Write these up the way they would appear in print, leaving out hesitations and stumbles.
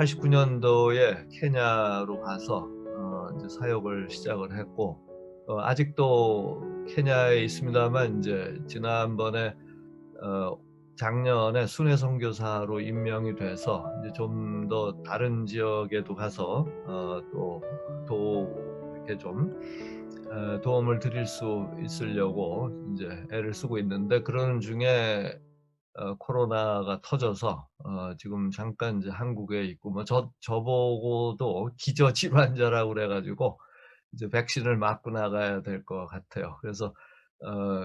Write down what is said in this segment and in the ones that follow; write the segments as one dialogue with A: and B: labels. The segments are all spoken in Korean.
A: 1989년도에 케냐로 가서 이제 사역을 시작을 했고, 아직도 케냐에 있습니다만 이제 지난번에 작년에 순회 선교사로 임명이 돼서 이제 좀 더 다른 지역에도 가서 이렇게 좀 도움을 드릴 수 있으려고 이제 애를 쓰고 있는데, 그러는 중에 코로나가 터져서 지금 잠깐 이제 한국에 있고, 뭐 저보고도 기저질환자라고 그래 가지고 이제 백신을 맞고 나가야 될 것 같아요. 그래서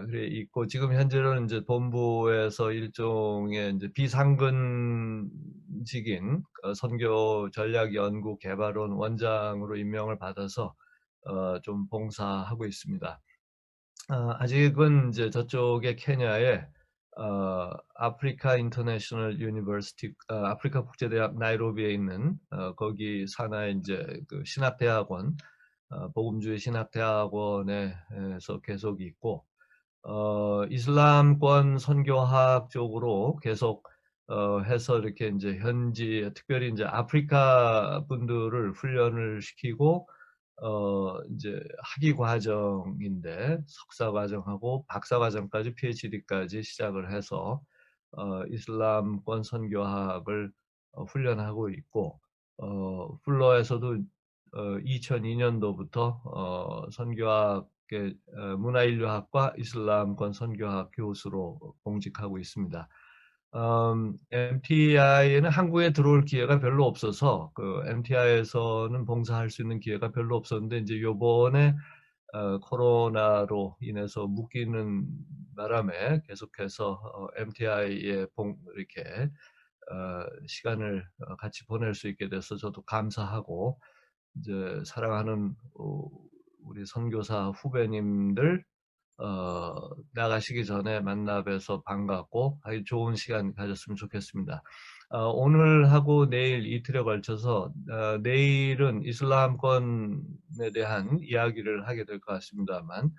A: 그래 있고, 지금 현재는 이제 본부에서 일종의 이제 비상근직인 선교 전략 연구 개발원 원장으로 임명을 받아서 좀 봉사하고 있습니다. 아직은 이제 저쪽에 케냐에 아프리카 인터내셔널 유니버시티, 아프리카 국제대학 나이로비에 있는 거기 산하의 이제 그 신학대학원, 복음주의 신학대학원에서 계속 있고, 이슬람권 선교학 쪽으로 계속 해서 이렇게 이제 현지, 특별히 이제 아프리카 분들을 훈련을 시키고, 이제 학위 과정인데 석사 과정하고 박사 과정까지 PhD까지 시작을 해서 이슬람권 선교학을 훈련하고 있고, 플러에서도 2002년도부터 선교학의 문화인류학과 이슬람권 선교학 교수로 봉직하고 있습니다. MTI에는 한국에 들어올 기회가 별로 없어서 그 MTI에서는 봉사할 수 있는 기회가 별로 없었는데, 이제 요번에 코로나로 인해서 묶이는 바람에 계속해서 MTI에 이렇게 시간을 같이 보낼 수 있게 돼서 저도 감사하고, 이제 사랑하는 우리 선교사 후배님들 나가시기 전에 만나 뵈서 반갑고 아주 좋은 시간 가졌으면 좋겠습니다. 오늘하고 내일 이틀에 걸쳐서 내일은 이슬람권에 대한 이야기를 하게 될 것 같습니다만,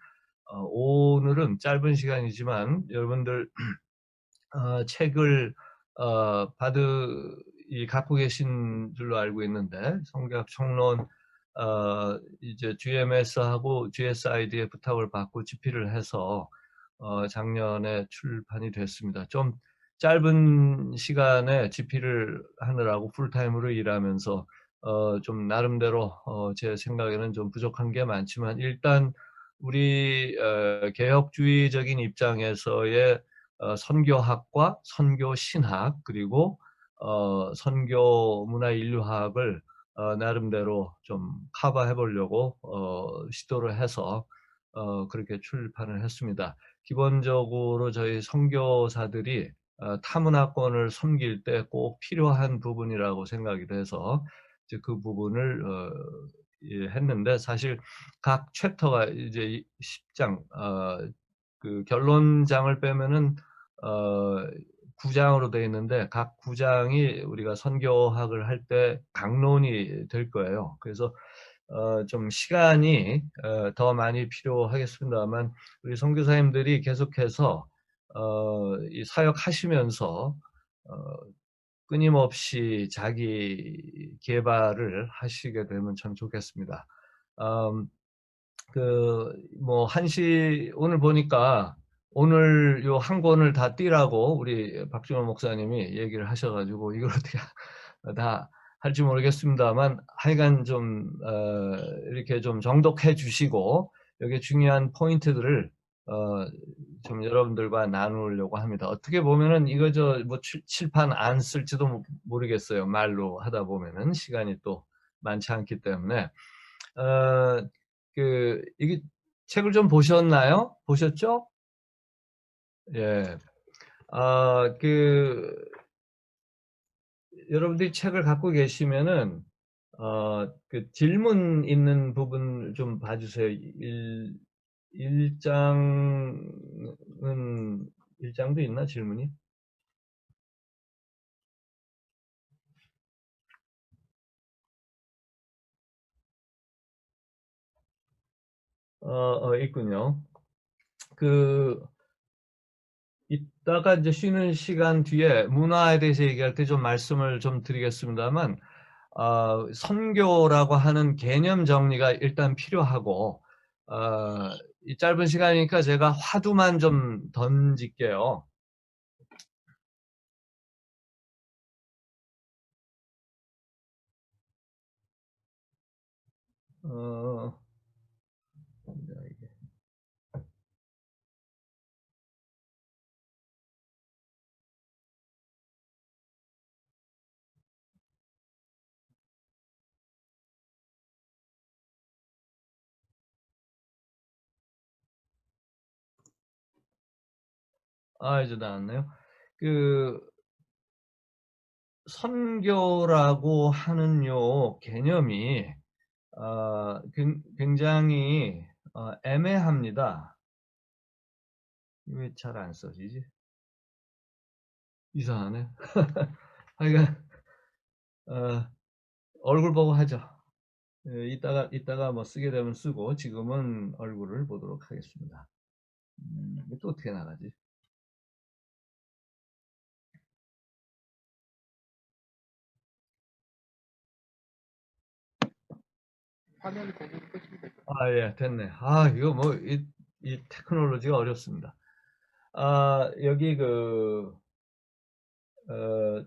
A: 오늘은 짧은 시간이지만 여러분들 책을 갖고 계신 줄로 알고 있는데, 성경학 총론 이제 GMS하고 GSID의 부탁을 받고 집필을 해서 작년에 출판이 됐습니다. 좀 짧은 시간에 집필을 하느라고 풀타임으로 일하면서 좀 나름대로 제 생각에는 좀 부족한 게 많지만, 일단 우리 개혁주의적인 입장에서의 선교학과 선교신학, 그리고 선교 문화인류학을 나름대로 좀 커버해 보려고 시도를 해서 그렇게 출판을 했습니다. 기본적으로 저희 선교사들이 타문화권을 섬길 때 꼭 필요한 부분이라고 생각이 돼서 이제 그 부분을 했는데, 사실 각 챕터가 이제 10장, 그 결론장을 빼면은 9장으로 되어 있는데, 각 9장이 우리가 선교학을 할 때 강론이 될 거예요. 그래서 좀 시간이 더 많이 필요하겠습니다만, 우리 선교사님들이 계속해서 이 사역하시면서 끊임없이 자기 개발을 하시게 되면 참 좋겠습니다. 뭐 오늘 보니까 오늘 요 한 권을 다 띄라고 우리 박준호 목사님이 얘기를 하셔가지고, 이걸 어떻게 다 할지 모르겠습니다만, 하여간 좀 이렇게 좀 정독해 주시고 여기 중요한 포인트들을 좀 여러분들과 나누려고 합니다. 어떻게 보면은 이거 뭐 칠판 안 쓸지도 모르겠어요. 말로 하다 보면은 시간이 또 많지 않기 때문에. 이게 책을 좀 보셨나요? 보셨죠? 예. 여러분들이 책을 갖고 계시면은 그 질문 있는 부분 좀 봐주세요. 1장도 있나, 질문이? 있군요. 이따가 이제 쉬는 시간 뒤에 문화에 대해서 얘기할 때 좀 말씀을 좀 드리겠습니다만, 선교라고 하는 개념 정리가 일단 필요하고, 이 짧은 시간이니까 제가 화두만 좀 던질게요. 어, 이제 나왔네요. 그 선교라고 하는 요 개념이 굉장히 애매합니다. 왜 잘 안 써지지? 이상하네. 하여간 어, 얼굴 보고 하죠. 이따가 뭐 쓰게 되면 쓰고, 지금은 얼굴을 보도록 하겠습니다. 이게 또 어떻게 나가지? 예, 됐네. 이거 뭐, 이 테크놀로지가 어렵습니다. 여기 어,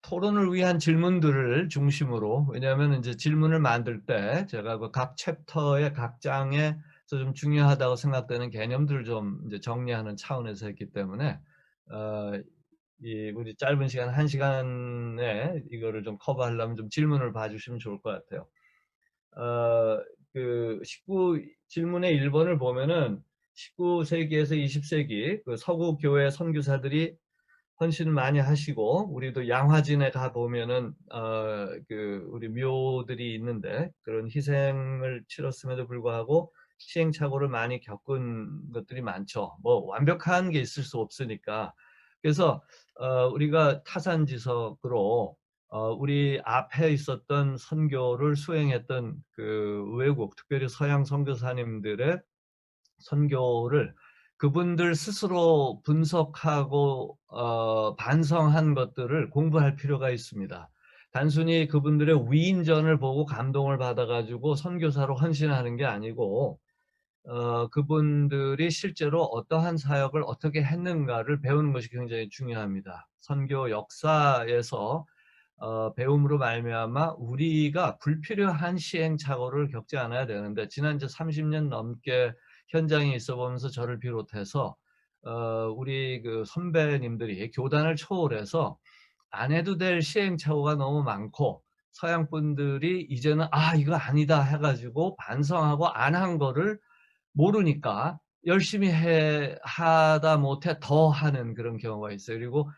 A: 토론을 위한 질문들을 중심으로, 왜냐하면 이제 질문을 만들 때 제가 그 각 챕터의 각 장에서 좀 중요하다고 생각되는 개념들을 좀 이제 정리하는 차원에서 했기 때문에, 어, 우리 짧은 시간, 1시간에 이거를 좀 커버하려면 좀 질문을 봐주시면 좋을 것 같아요. 그 19질문의 1번을 보면은 19세기에서 20세기 그 서구 교회 선교사들이 헌신을 많이 하시고, 우리도 양화진에 가 보면은 그 우리 묘들이 있는데, 그런 희생을 치렀음에도 불구하고 시행착오를 많이 겪은 것들이 많죠. 뭐 완벽한 게 있을 수 없으니까. 그래서 우리가 타산지석으로 우리 앞에 있었던 선교를 수행했던 그 외국, 특별히 서양 선교사님들의 선교를 그분들 스스로 분석하고 반성한 것들을 공부할 필요가 있습니다. 단순히 그분들의 위인전을 보고 감동을 받아가지고 선교사로 헌신하는 게 아니고, 그분들이 실제로 어떠한 사역을 어떻게 했는가를 배우는 것이 굉장히 중요합니다. 선교 역사에서 배움으로 말미암아 우리가 불필요한 시행착오를 겪지 않아야 되는데, 지난 이제 30년 넘게 현장에 있어 보면서 저를 비롯해서 우리 그 선배님들이 교단을 초월해서 안 해도 될 시행착오가 너무 많고, 서양 분들이 이제는 이거 아니다 해가지고 반성하고 안 한 거를 모르니까 열심히 하다 못해 더 하는 그런 경우가 있어요. 그리고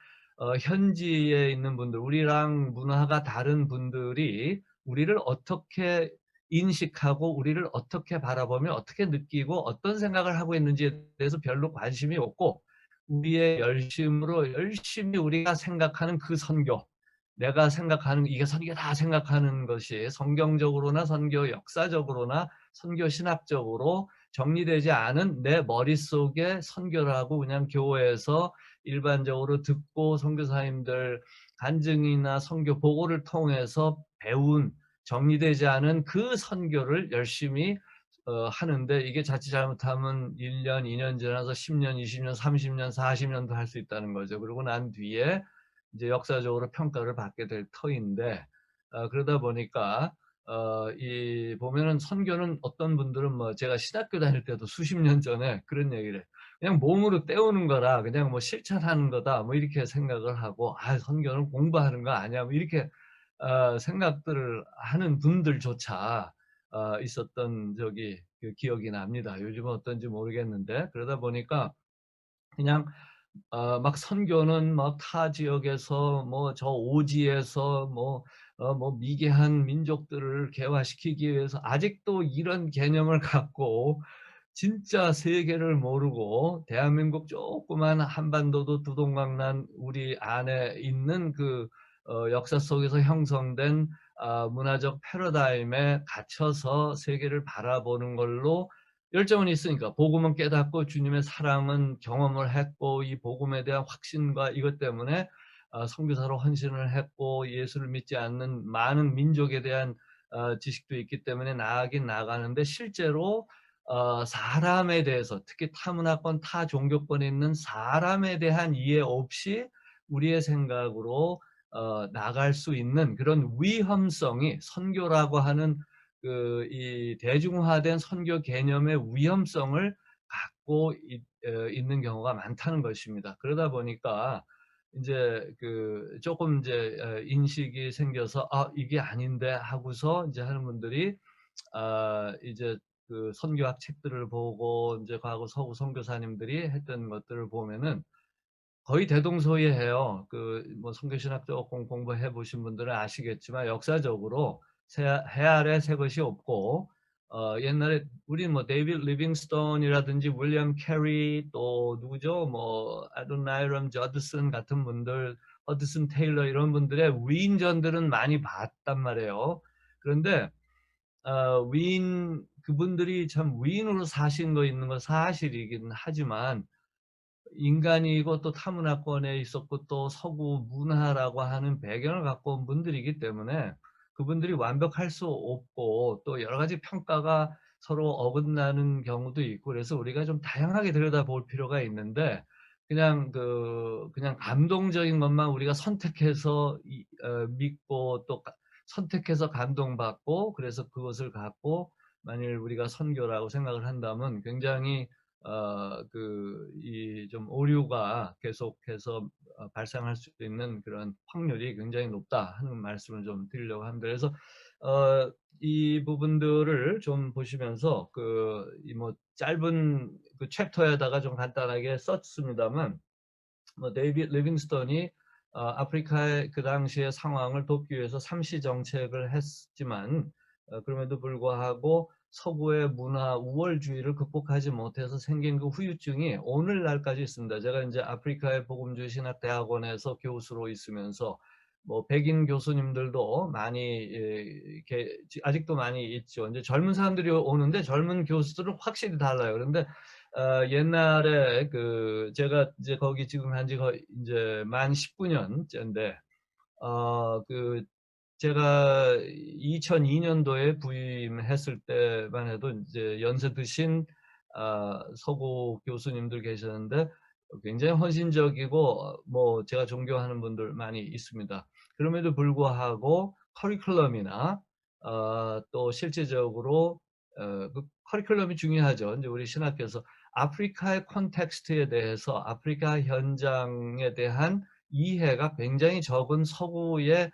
A: 현지에 있는 분들, 우리랑 문화가 다른 분들이 우리를 어떻게 인식하고 우리를 어떻게 바라보며 어떻게 느끼고 어떤 생각을 하고 있는지에 대해서 별로 관심이 없고, 우리의 열심으로 열심히 우리가 생각하는 그 선교, 내가 생각하는 이게 선교다 생각하는 것이 성경적으로나 선교 역사적으로나 선교 신학적으로 정리되지 않은 내 머릿속에 선교라고 그냥 교회에서 일반적으로 듣고 선교사님들 간증이나 선교 보고를 통해서 배운, 정리되지 않은 그 선교를 열심히 하는데, 이게 자칫 잘못하면 1년, 2년 지나서 10년, 20년, 30년, 40년도 할 수 있다는 거죠. 그러고 난 뒤에 이제 역사적으로 평가를 받게 될 터인데, 그러다 보니까 이 보면은 선교는 어떤 분들은 뭐 제가 신학교 다닐 때도 수십 년 전에 그런 얘기를 해요. 그냥 몸으로 때우는 거라, 그냥 뭐 실천하는 거다, 뭐 이렇게 생각을 하고, 선교는 공부하는 거 아니야, 뭐 이렇게 생각들을 하는 분들조차 있었던 적이 그 기억이 납니다. 요즘은 어떤지 모르겠는데, 그러다 보니까 그냥 막 선교는 막 타 지역에서 뭐 저 오지에서 뭐 미개한 민족들을 개화시키기 위해서 아직도 이런 개념을 갖고 진짜 세계를 모르고, 대한민국 조그만 한반도도 두동강난 우리 안에 있는 그 역사 속에서 형성된 문화적 패러다임에 갇혀서 세계를 바라보는 걸로 열정은 있으니까, 복음은 깨닫고 주님의 사랑은 경험을 했고, 이 복음에 대한 확신과 이것 때문에 선교사로 헌신을 했고 예수를 믿지 않는 많은 민족에 대한 지식도 있기 때문에 나아가긴 나가는데 실제로 사람에 대해서 특히 타문화권, 타종교권에 있는 사람에 대한 이해 없이 우리의 생각으로 나갈 수 있는 그런 위험성이 선교라고 하는 이 대중화된 선교 개념의 위험성을 갖고 있는 경우가 많다는 것입니다. 그러다 보니까 인제 쪼끔 이제 인식이 생겨서 '아 이게 아닌데.' 하고서 인제 하는 분들이 이제 선교학 책들을 보고 인제 과거 서구 선교사님들이 했던 것들을 보면은 거의 대동소이해요. 뭐 선교신학 쪼끔 공부해 보신 분들은 아시겠지만 역사적으로 해 아래 새 것이 없고 옛날에 우리 뭐 데이빗 리빙스톤이라든지 윌리엄 캐리 또 누구죠? 뭐 애도나이럼 저드슨 같은 분들, 허드슨 테일러 이런 분들의 위인전들은 많이 봤단 말이에요. 그런데 위인 그분들이 참 위인으로 사신 거 있는 건 사실이긴 하지만 인간이고 또 타문화권에 있었고 또 서구 문화라고 하는 배경을 갖고 온 분들이기 때문에 그분들이 완벽할 수 없고 또 여러 가지 평가가 서로 어긋나는 경우도 있고 그래서 우리가 좀 다양하게 들여다볼 필요가 있는데 그냥 감동적인 것만 우리가 선택해서 믿고 또 선택해서 감동받고 그래서 그것을 갖고 만일 우리가 선교라고 생각을 한다면 굉장히 이 좀 오류가 계속해서 발생할 수 있는 그런 확률이 굉장히 높다 하는 말씀을 좀 드리려고 합니다. 그래서 이 부분들을 좀 보시면서 이 뭐 짧은 챕터에다가 좀 간단하게 썼습니다만 뭐 데이빗 리빙스턴이 아프리카의 그 당시의 상황을 돕기 위해서 삼시 정책을 했지만 그럼에도 불구하고 서구의 문화 우월주의를 극복하지 못해서 생긴 그 후유증이 오늘날까지 있습니다. 제가 인제 아프리카의 복음주의 신학대학원에서 교수로 있으면서 뭐 백인 교수님들도 많이 이렇게 아직도 많이 있죠. 인제 젊은 사람들이 오는데 젊은 교수들은 확실히 달라요. 그런데 옛날에 제가 이제 거기 지금 한 지 거의 인제 만 19 년째인데 그 제가 2002 년도에 부임했을 때만 해도 인제 연세 드신 서구 교수님들 계셨는데 굉장히 헌신적이고 뭐 제가 존경하는 분들 많이 있습니다. 그럼에도 불구하고 커리큘럼이나 또 실제적으로 커리큘럼이 중요하죠. 인제 우리 신학교에서 아프리카의 콘텍스트에 대해서 아프리카 현장에 대한 이해가 굉장히 적은 서구의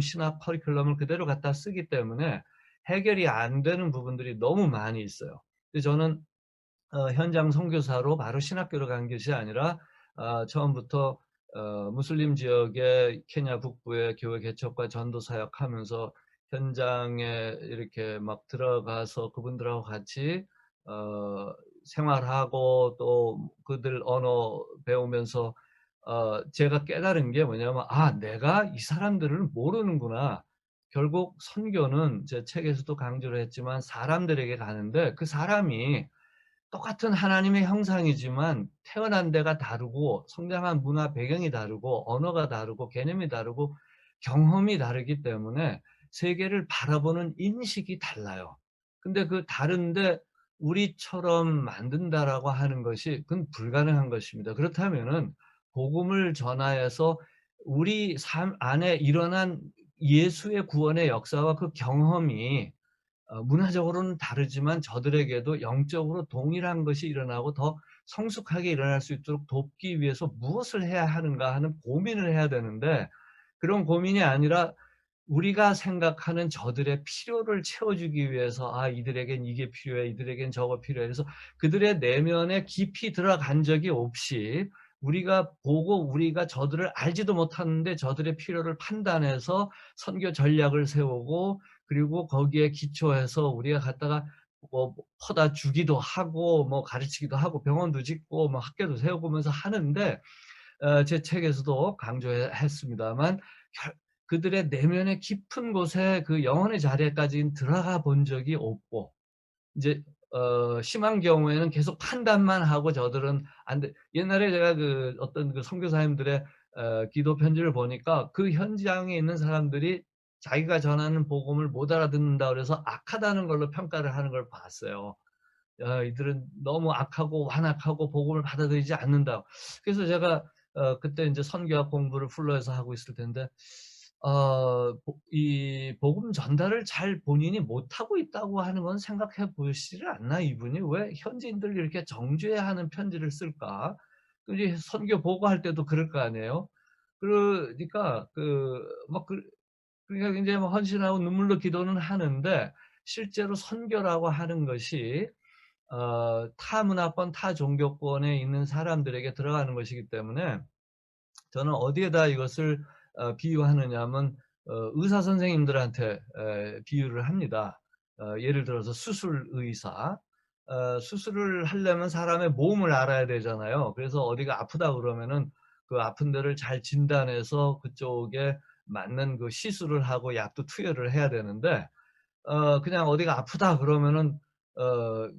A: 신학 커리큘럼을 그대로 갖다 쓰기 때문에 해결이 안 되는 부분들이 너무 많이 있어요. 그래서 저는 현장 선교사로 바로 신학교로 간 것이 아니라 처음부터 무슬림 지역의 케냐 북부의 교회 개척과 전도 사역하면서 현장에 이렇게 막 들어가서 그분들하고 같이 어 생활하고 또 그들 언어 배우면서 제가 깨달은 게 뭐냐면 '아 내가 이 사람들을 모르는구나.' 결국 선교는 제 책에서도 강조를 했지만 사람들에게 가는데 그 사람이 똑같은 하나님의 형상이지만 태어난 데가 다르고 성장한 문화 배경이 다르고 언어가 다르고 개념이 다르고 경험이 다르기 때문에 세계를 바라보는 인식이 달라요. 근데 그 다른데 우리처럼 만든다라고 하는 것이 그건 불가능한 것입니다. 그렇다면은 복음을 전하여서 우리 삶 안에 일어난 예수의 구원의 역사와 그 경험이 문화적으로는 다르지만 저들에게도 영적으로 동일한 것이 일어나고 더 성숙하게 일어날 수 있도록 돕기 위해서 무엇을 해야 하는가 하는 고민을 해야 되는데 그런 고민이 아니라 우리가 생각하는 저들의 필요를 채워주기 위해서 '아 이들에겐 이게 필요해. 이들에겐 저거 필요해.' 그래서 그들의 내면에 깊이 들어간 적이 없이 우리가 보고 우리가 저들을 알지도 못하는데 저들의 필요를 판단해서 선교 전략을 세우고 그리고 거기에 기초해서 우리가 갖다가 뭐 퍼다 주기도 하고 뭐 가르치기도 하고 병원도 짓고 뭐 학교도 세워보면서 하는데 제 책에서도 강조했습니다만 그들의 내면의 깊은 곳에 그 영혼의 자리에까지는 들어가 본 적이 없고 이제 심한 경우에는 계속 판단만 하고 저들은 안 돼 옛날에 제가 어떤 선교사님들의 기도 편지를 보니까 그 현장에 있는 사람들이 자기가 전하는 복음을 못 알아듣는다 그래서 악하다는 걸로 평가를 하는 걸 봤어요. 이들은 너무 악하고 완악하고 복음을 받아들이지 않는다. 그래서 제가 그때 인제 선교학 공부를 풀로에서 하고 있을 텐데 이 복음 전달을 잘 본인이 못하고 있다고 하는 건 생각해 보시질 않나 이분이? '왜 현지인들을 이렇게 정죄하는 편지를 쓸까?' 그 이제 선교 보고할 때도 그럴 거 아니에요. 그러니까 그러니까 굉장히 뭐 헌신하고 눈물로 기도는 하는데 실제로 선교라고 하는 것이 타 문화권, 타 종교권에 있는 사람들에게 들어가는 것이기 때문에 저는 어디에다 이것을 비유하느냐 하면 의사 선생님들한테 비유를 합니다. 예를 들어서 수술 의사. 수술을 하려면 사람의 몸을 알아야 되잖아요. 그래서 어디가 아프다 그러면은 그 아픈 데를 잘 진단해서 그쪽에 맞는 그 시술을 하고 약도 투여를 해야 되는데 그냥 어디가 아프다 그러면은 어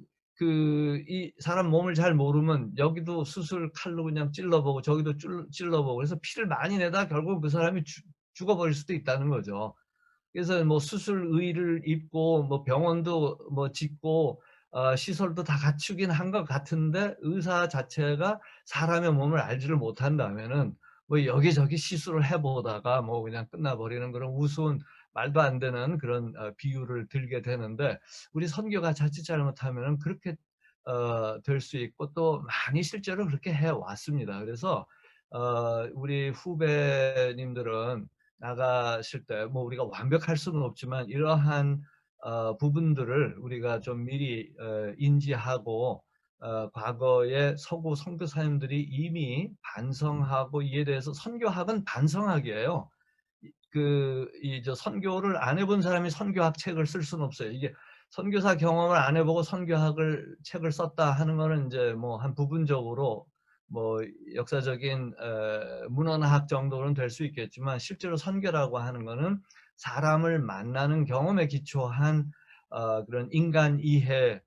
A: 이 사람 몸을 잘 모르면 여기도 수술 칼로 그냥 찔러 보고 저기도 찔러 보고 그래서 피를 많이 내다 결국 그 사람이 죽어 버릴 수도 있다는 거죠. 그래서 뭐 수술의를 입고 뭐 병원도 뭐 짓고 시설도 다 갖추긴 한 것 같은데 의사 자체가 사람의 몸을 알지를 못한다면은 뭐 여기저기 시술을 해 보다가 뭐 그냥 끝나 버리는 그런 우스운 말도 안 되는 그런 비유를 들게 되는데 우리 선교가 자칫 잘못하면은 그렇게 될 수 있고 또 많이 실제로 그렇게 해 왔습니다. 그래서 우리 후배님들은 나가실 때 뭐 우리가 완벽할 수는 없지만 이러한 부분들을 우리가 좀 미리 인지하고 과거에 서구 선교사님들이 이미 반성하고 이에 대해서 선교학은 반성학이에요. 이 저 선교를 안 해본 사람이 선교학 책을 쓸 수는 없어요. 이게 선교사 경험을 안 해보고 선교학을 책을 썼다 하는 거는 인제 뭐 한 부분적으로 뭐 역사적인 문헌학 정도는 될 수 있겠지만 실제로 선교라고 하는 거는 사람을 만나는 경험에 기초한 그런 인간 이해를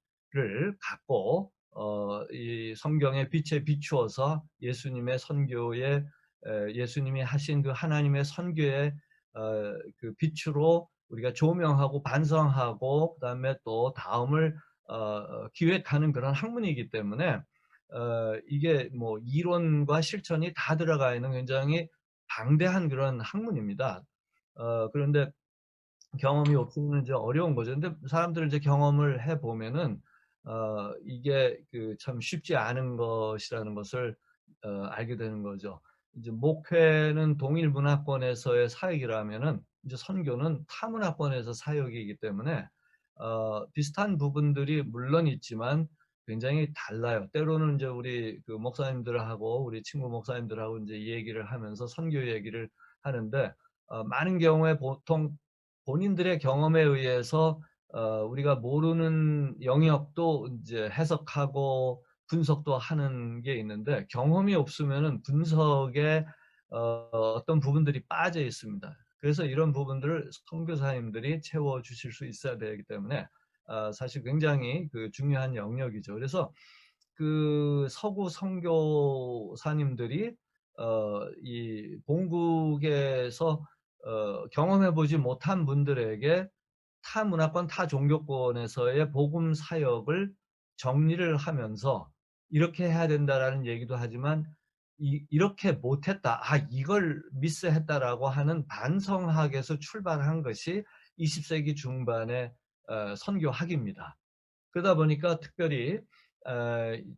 A: 갖고 이 성경의 빛에 비추어서 예수님의 선교에 예수님이 하신 그 하나님의 선교의 그 빛으로 우리가 조명하고 반성하고 그다음에 또 다음을 기획하는 그런 학문이기 때문에 이게 뭐 이론과 실천이 다 들어가 있는 굉장히 방대한 그런 학문입니다. 그런데 경험이 없으면 이제 어려운 거죠. 근데 사람들은 이제 경험을 해 보면은 이게 그 참 쉽지 않은 것이라는 것을 알게 되는 거죠. 이제 목회는 동일 문화권에서의 사역이라면은 이제 선교는 타 문화권에서 사역이기 때문에 비슷한 부분들이 물론 있지만 굉장히 달라요. 때로는 이제 우리 그 목사님들하고 우리 친구 목사님들하고 인제 얘기를 하면서 선교 얘기를 하는데 많은 경우에 보통 본인들의 경험에 의해서 우리가 모르는 영역도 인제 해석하고 분석도 하는 게 있는데 경험이 없으면은 분석에 어떤 부분들이 빠져 있습니다. 그래서 이런 부분들을 선교사님들이 채워 주실 수 있어야 되기 때문에 사실 굉장히 그 중요한 영역이죠. 그래서 그 서구 선교사님들이 이 본국에서 경험해 보지 못한 분들에게 타 문화권, 타 종교권에서의 복음 사역을 정리를 하면서 "이렇게 해야 된다."라는 얘기도 하지만 이렇게 못했다. '아 이걸 미스했다.'라고 하는 반성학에서 출발한 것이 20 세기 중반의 선교학입니다. 그러다 보니까 특별히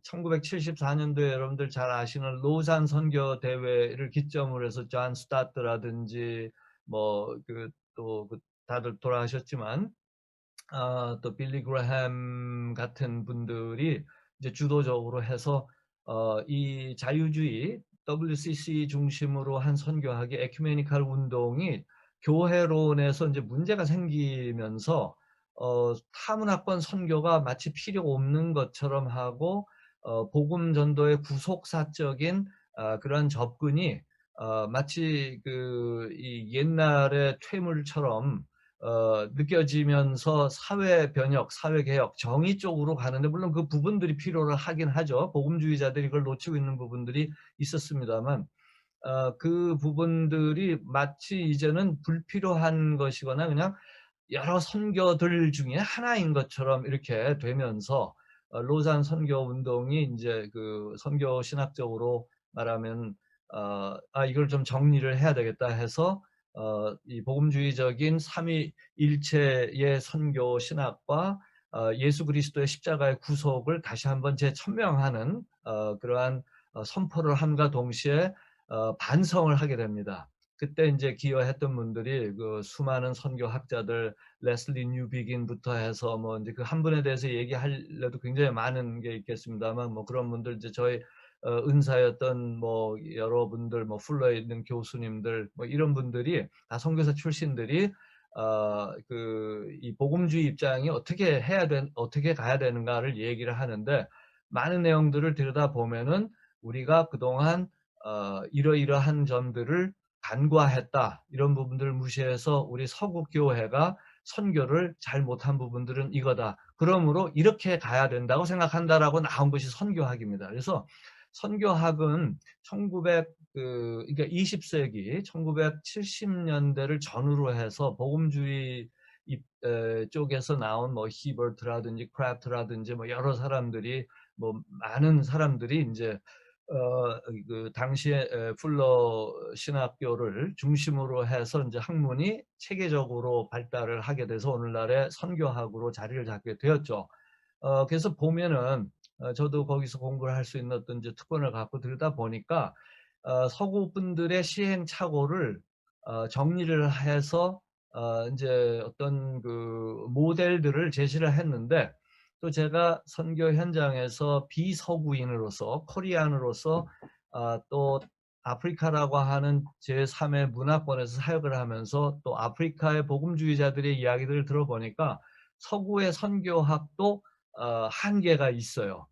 A: 1974 년도에 여러분들 잘 아시는 로잔 선교 대회를 기점으로 해서 존 스타트라든지 뭐 다들 돌아가셨지만 또 빌리 그레햄 같은 분들이 이제 주도적으로 해서 이 자유주의 WCC 중심으로 한 선교학의 에큐메니칼 운동이 교회론에서 인제 문제가 생기면서 타문화권 선교가 마치 필요가 없는 것처럼 하고 복음 전도의 구속사적인 그런 접근이 마치 이 옛날의 퇴물처럼 느껴지면서 사회 변혁, 사회 개혁, 정의 쪽으로 가는데 물론 그 부분들이 필요를 하긴 하죠. 복음주의자들이 그걸 놓치고 있는 부분들이 있었습니다만 그 부분들이 마치 이제는 불필요한 것이거나 그냥 여러 선교들 중에 하나인 것처럼 이렇게 되면서 로잔 선교 운동이 인제 그 선교 신학적으로 말하면 이걸 좀 정리를 해야 되겠다 해서 이 복음주의적인 삼위일체의 선교 신학과 예수 그리스도의 십자가의 구속을 다시 한번 재천명하는 그러한 선포를 함과 동시에 반성을 하게 됩니다. 그때 인제 기여했던 분들이 그 수많은 선교학자들 레슬리 뉴비긴부터 해서 뭐 인제 그 한 분에 대해서 얘기하려도 굉장히 많은 게 있겠습니다만 뭐 그런 분들 이제 저희 은사였던 뭐 여러분들 뭐 풀러에 있는 교수님들 뭐 이런 분들이 다 선교사 출신들이 그 이 복음주의 입장이 어떻게 가야 되는가를 얘기를 하는데 많은 내용들을 들여다보면은 우리가 그동안 이러이러한 점들을 간과했다. 이런 부분들을 무시해서 우리 서구 교회가 선교를 잘 못한 부분들은 이거다. 그러므로 이렇게 가야 된다고 생각한다라고 나온 것이 선교학입니다. 그래서 선교학은 1900 그러니까 20세기 1970년대를 전후로 해서 복음주의 쪽에서 나온 뭐 히버트라든지 크래프트라든지 뭐 여러 사람들이 뭐 많은 사람들이 인제 그 당시에 풀러 신학교를 중심으로 해서 인제 학문이 체계적으로 발달을 하게 돼서 오늘날의 선교학으로 자리를 잡게 되었죠. 그래서 보면은 저도 거기서 공부를 할 수 있는 어떤 이제 특권을 갖고 들다 보니까 서구 분들의 시행착오를 정리를 해서 인제 어떤 그 모델들을 제시를 했는데 또 제가 선교 현장에서 비서구인으로서 코리안으로서 또 아프리카라고 하는 제3의 문화권에서 사역을 하면서 또 아프리카의 복음주의자들의 이야기들을 들어보니까 서구의 선교학도 한계가 있어요.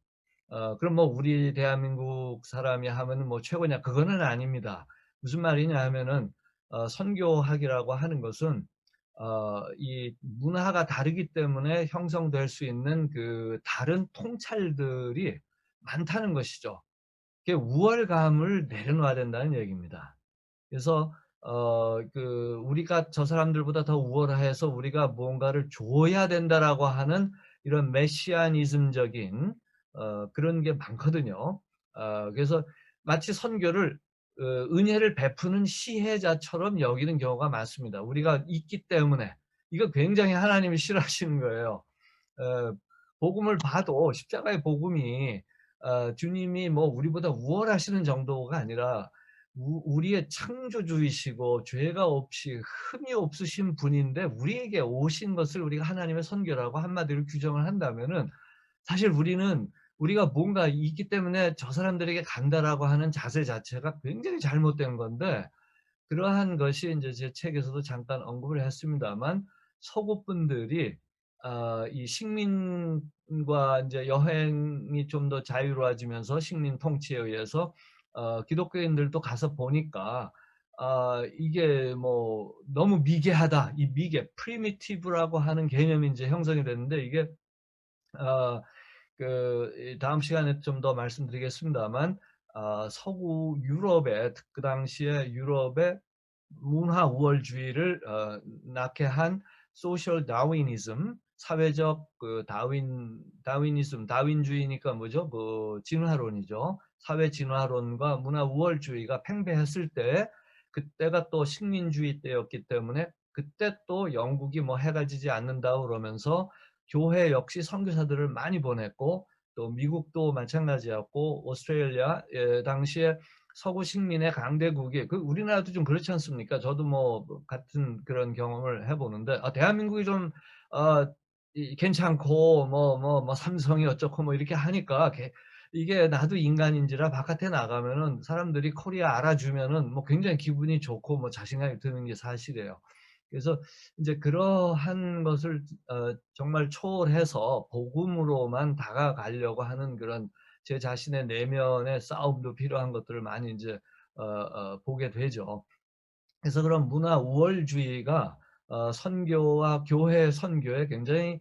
A: 그럼 뭐 우리 대한민국 사람이 하면은 뭐 최고냐? 그거는 아닙니다. 무슨 말이냐 하면은 선교학이라고 하는 것은 이 문화가 다르기 때문에 형성될 수 있는 그 다른 통찰들이 많다는 것이죠. 그게 우월감을 내려놔야 된다는 얘기입니다. 그래서 그 우리가 저 사람들보다 더 우월해서 우리가 무언가를 줘야 된다라고 하는 이런 메시아니즘적인 그런 게 많거든요. 그래서 마치 선교를 은혜를 베푸는 시혜자처럼 여기는 경우가 많습니다. 우리가 있기 때문에. 이거 굉장히 하나님이 싫어하시는 거예요. 어 복음을 봐도 십자가의 복음이 주님이 뭐 우리보다 우월하시는 정도가 아니라 우리의 창조주이시고 죄가 없이 흠이 없으신 분인데 우리에게 오신 것을 우리가 하나님의 선교라고 한마디로 규정을 한다면은 사실 우리가 뭔가 있기 때문에 '저 사람들에게 간다.'라고 하는 자세 자체가 굉장히 잘못된 건데 그러한 것이 인제 제 책에서도 잠깐 언급을 했습니다만 서구 분들이 이 식민과 인제 여행이 좀 더 자유로워지면서 식민 통치에 의해서 기독교인들도 가서 보니까 이게 뭐 너무 미개하다. 이 미개 primitive라고 하는 개념이 인제 형성이 됐는데 이게 어 이 다음 시간에 좀 더 말씀드리겠습니다만 서구 유럽의 그 당시에 유럽의 문화 우월주의를 낳게 한 소셜 다윈이즘, 사회적 그 다윈이즘, 다윈주의니까 뭐죠? 그 진화론이죠. 사회 진화론과 문화 우월주의가 팽배했을 때 그때가 또 식민주의 때였기 때문에 그때 또 영국이 뭐 해가 지지 않는다 그러면서 교회 역시 선교사들을 많이 보냈고 또 미국도 마찬가지였고 오스트레일리아 당시에 서구 식민의 강대국이 그 우리나라도 좀 그렇지 않습니까? 저도 뭐 같은 그런 경험을 해 보는데 대한민국이 좀 어 괜찮고 삼성이 어쩌고 뭐 이렇게 하니까 이게 나도 인간인지라 바깥에 나가면은 사람들이 코리아 알아주면은 뭐 굉장히 기분이 좋고 뭐 자신감이 드는 게 사실이에요. 그래서 인제 그러한 것을 정말 초월해서 복음으로만 다가가려고 하는 그런 제 자신의 내면의 싸움도 필요한 것들을 많이 인제 보게 되죠. 그래서 그런 문화 우월주의가 선교와 교회 선교에 굉장히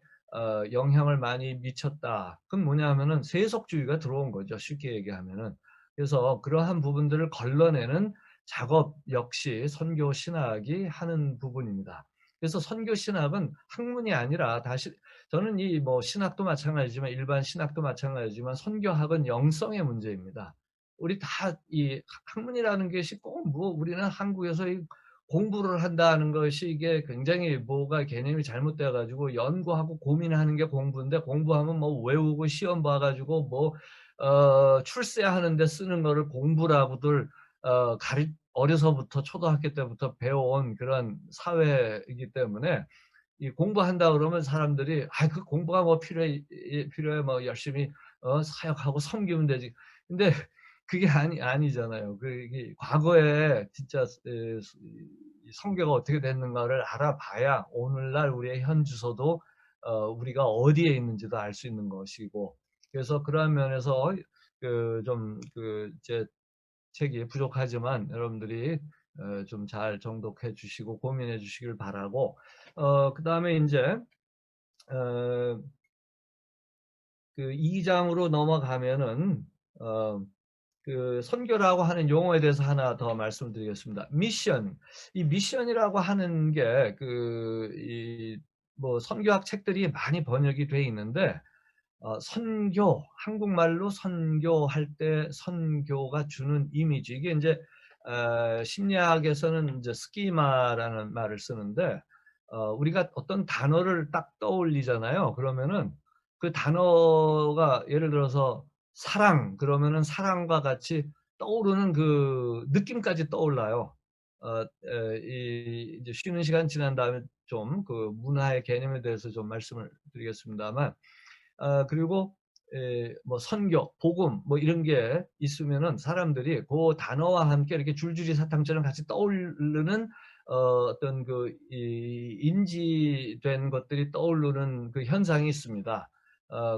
A: 영향을 많이 미쳤다. 그건 뭐냐 하면은 세속주의가 들어온 거죠, 쉽게 얘기하면은. 그래서 그러한 부분들을 걸러내는 작업 역시 선교 신학이 하는 부분입니다. 그래서 선교 신학은 학문이 아니라 다시 저는 이 뭐 신학도 마찬가지지만 일반 신학도 마찬가지지만 선교학은 영성의 문제입니다. 우리 다 이 학문이라는 것이 꼭 뭐 우리는 한국에서 이 공부를 한다는 것이 이게 굉장히 뭐가 개념이 잘못돼 가지고 연구하고 고민하는 게 공부인데 공부하면 뭐 외우고 시험 봐 가지고 뭐 출세하는 데 쓰는 거를 공부라고들 가르 어려서부터 초등학교 때부터 배워온 그런 사회이기 때문에 이 공부한다 그러면 사람들이 '아 그 공부가 뭐 필요해. 뭐 열심히 사역하고 섬기면 되지.' 근데 그게 아니잖아요. 이게 과거에 진짜 이 성교가 어떻게 됐는가를 알아봐야 오늘날 우리의 현 주소도 우리가 어디에 있는지도 알 수 있는 것이고 그래서 그러한 면에서 제 책이 부족하지만 여러분들이 좀 잘 정독해 주시고 고민해 주시길 바라고 그다음에 인제 어 2 장으로 넘어가면은 어 선교라고 하는 용어에 대해서 하나 더 말씀드리겠습니다. 미션. 이 미션이라고 하는 게 뭐 선교학 책들이 많이 번역이 돼 있는데 선교, 한국말로 선교할 때 선교가 주는 이미지 이게 인제 심리학에서는 인제 스키마라는 말을 쓰는데 우리가 어떤 단어를 딱 떠올리잖아요. 그러면은 그 단어가 예를 들어서 사랑 그러면은 사랑과 같이 떠오르는 그 느낌까지 떠올라요. 이 이제 쉬는 시간 지난 다음에 좀 그 문화의 개념에 대해서 좀 말씀을 드리겠습니다만 그리고 뭐 선교, 복음 뭐 이런 게 있으면은 사람들이 그 단어와 함께 이렇게 줄줄이 사탕처럼 같이 떠오르는 어떤 이 인지된 것들이 떠오르는 그 현상이 있습니다.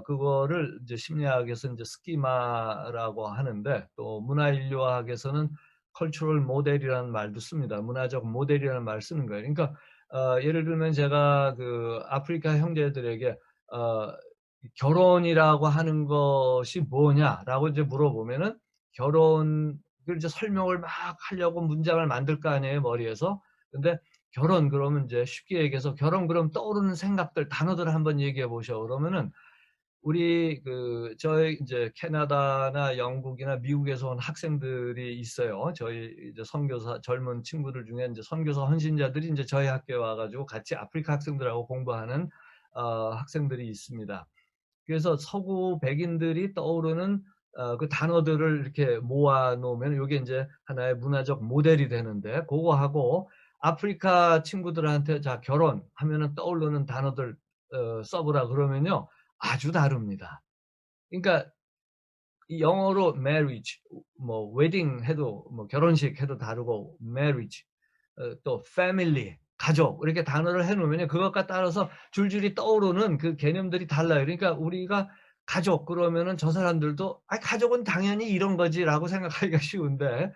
A: 그거를 이제 심리학에서 인제 스키마라고 하는데 또 문화인류학에서는 cultural model이라는 말도 씁니다. 문화적 모델이라는 말을 쓰는 거예요. 그러니까 예를 들면 제가 그 아프리카 형제들에게 어 "결혼이라고 하는 것이 뭐냐?"라고 이제 물어보면은 결혼을 이제 설명을 막 하려고 문장을 만들 거 아니에요, 머리에서. 근데 결혼 그러면 이제 쉽게 얘기해서 "결혼 그럼 떠오르는 생각들, 단어들을 한번 얘기해 보셔." 그러면은 우리 저희 이제 캐나다나 영국이나 미국에서 온 학생들이 있어요. 저희 이제 선교사 젊은 친구들 중에 인제 선교사 헌신자들이 인제 저희 학교에 와 가지고 같이 아프리카 학생들하고 공부하는 학생들이 있습니다. 그래서 서구 백인들이 떠오르는 그 단어들을 이렇게 모아 놓으면 요게 인제 하나의 문화적 모델이 되는데 고거하고 아프리카 친구들한테 "자 결혼하면은 떠오르는 단어들 써 보라." 그러면요 아주 다릅니다. 그러니까 이 영어로 marriage 뭐 wedding 해도 뭐 결혼식 해도 다르고 marriage 또 family 가족 이렇게 단어를 해 놓으면요. 그것과 따라서 줄줄이 떠오르는 그 개념들이 달라요. 그러니까 우리가 가족 그러면은 저 사람들도 '아 가족은 당연히 이런 거지.'라고 생각하기가 쉬운데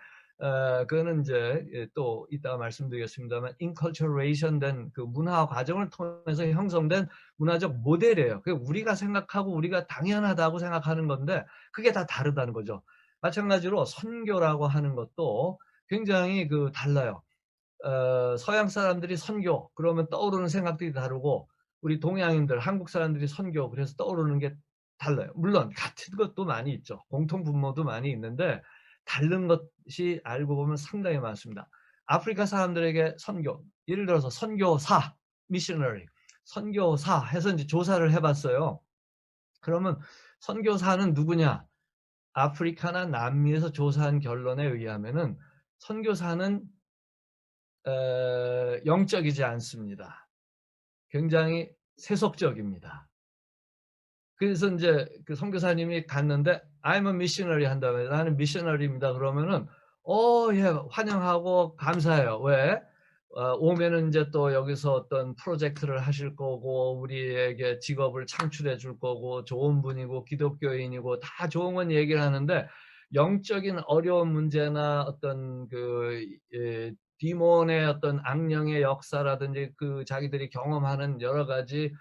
A: 그거는 인제 또 이따가 말씀드리겠습니다만 inculturation 된 그 문화 과정을 통해서 형성된 문화적 모델이에요. 그게 우리가 생각하고 우리가 당연하다고 생각하는 건데 그게 다 다르다는 거죠. 마찬가지로 선교라고 하는 것도 굉장히 달라요. 서양 사람들이 선교 그러면 떠오르는 생각들이 다르고 우리 동양인들 한국 사람들이 선교 그래서 떠오르는 게 달라요. 물론 같은 것도 많이 있죠. 공통 분모도 많이 있는데 다른 것이 알고 보면 상당히 많습니다. 아프리카 사람들에게 선교 예를 들어서 선교사 missionary 선교사 해서 인제 조사를 해 봤어요. 그러면 선교사는 누구냐? 아프리카나 남미에서 조사한 결론에 의하면은 선교사는 영적이지 않습니다. 굉장히 세속적입니다. 그래서 인제 그 선교사님이 갔는데 "I'm a missionary." 한 다음에 "나는 미셔너리입니다." 그러면은 예 환영하고 감사해요. 왜? 오면은 인제 또 여기서 어떤 프로젝트를 하실 거고 우리에게 직업을 창출해 줄 거고 좋은 분이고 기독교인이고 다 좋은 건 얘기를 하는데 영적인 어려운 문제나 어떤 디몬의 어떤 악령의 역사라든지 자기들이 경험하는 여러 가지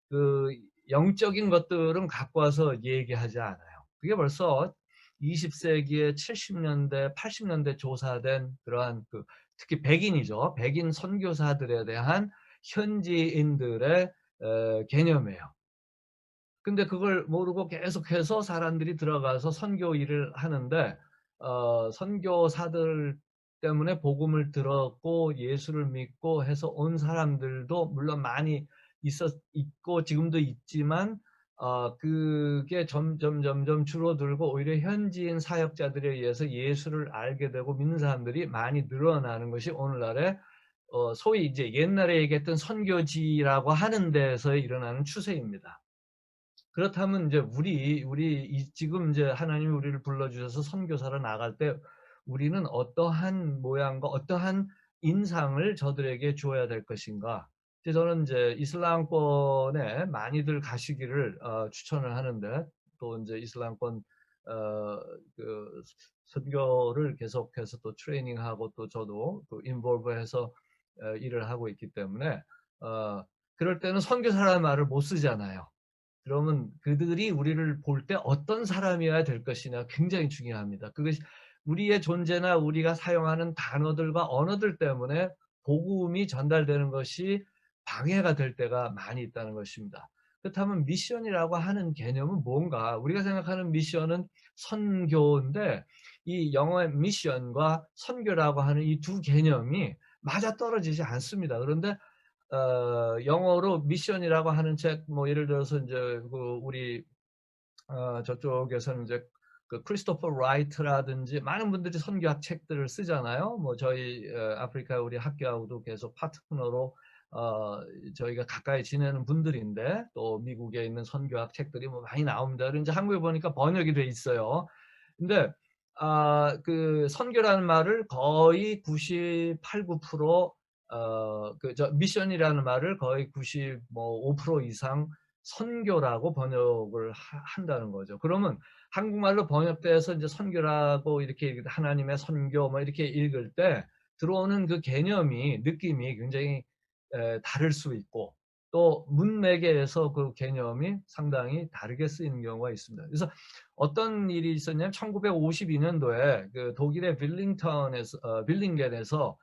A: 그 영적인 것들은 갖고 와서 얘기하지 않아요. 그게 벌써 20세기에 70년대, 80년대 조사된 그러한 특히 백인이죠. 백인 선교사들에 대한 현지인들의 개념이에요. 근데 그걸 모르고 계속해서 사람들이 들어가서 선교 일을 하는데 선교사들 때문에 복음을 들었고 예수를 믿고 해서 온 사람들도 물론 많이 있고 지금도 있지만 그게 점점 줄어들고 오히려 현지인 사역자들에 의해서 예수를 알게 되고 믿는 사람들이 많이 늘어나는 것이 오늘날의 소위 이제 옛날에 얘기했던 선교지라고 하는 데에서 일어나는 추세입니다. 그렇다면 이제 우리 지금 이제 하나님이 우리를 불러주셔서 선교사로 나갈 때 우리는 어떠한 모양과 어떠한 인상을 저들에게 주어야 될 것인가? 저는 이제 이슬람권에 많이들 가시기를 추천을 하는데 또 이제 이슬람권 어, 그 선교를 계속해서 또 트레이닝하고 또 저도 인볼브해서 일을 하고 있기 때문에 그럴 때는 선교사라는 말을 못 쓰잖아요. 그러면 그들이 우리를 볼 때 어떤 사람이어야 될 것이냐 굉장히 중요합니다. 그것이 우리의 존재나 우리가 사용하는 단어들과 언어들 때문에 복음이 전달되는 것이 방해가 될 때가 많이 있다는 것입니다. 그렇다면 미션이라고 하는 개념은 뭔가? 우리가 생각하는 미션은 선교인데 이 영어의 미션과 선교라고 하는 이 두 개념이 맞아떨어지지 않습니다. 그런데 영어로 미션이라고 하는 책, 뭐 예를 들어서 이제 우리 저쪽에서는 이제 크리스토퍼 라이트라든지 많은 분들이 선교학 책들을 쓰잖아요. 뭐 저희 아프리카 우리 학교하고도 계속 파트너로 저희가 가까이 지내는 분들인데 또 미국에 있는 선교학 책들이 뭐 많이 나옵니다. 그리고 이제 한국에 보니까 번역이 돼 있어요. 근데 그 선교라는 말을 거의 98, 9% 미션이라는 말을 거의 95% 이상 선교라고 번역을 한다는 거죠. 그러면 한국말로 번역돼서 이제 선교라고 이렇게 하나님의 선교 뭐 이렇게 읽을 때 들어오는 그 개념이 느낌이 굉장히 다를 수 있고 또 문맥에서 그 개념이 상당히 다르게 쓰이는 경우가 있습니다. 그래서 어떤 일이 있었냐면 1952년도에 그 독일의 빌링겐에서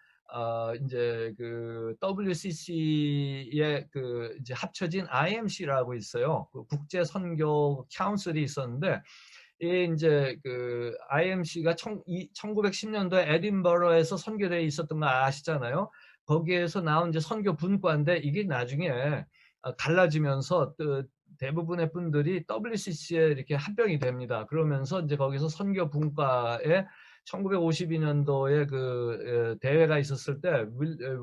A: 이제 그 WCC에 그 이제 합쳐진 IMC라고 있어요. 그 국제 선교 카운슬이 있었는데 이 이제 그 IMC가 1910년도에 에딘버러에서 선교대회 있었던 거 아시잖아요. 거기에서 나온 이제 선교 분과인데 이게 나중에 갈라지면서 대부분의 분들이 WCC에 이렇게 합병이 됩니다. 그러면서 이제 거기서 선교 분과에 1952년도에 그 대회가 있었을 때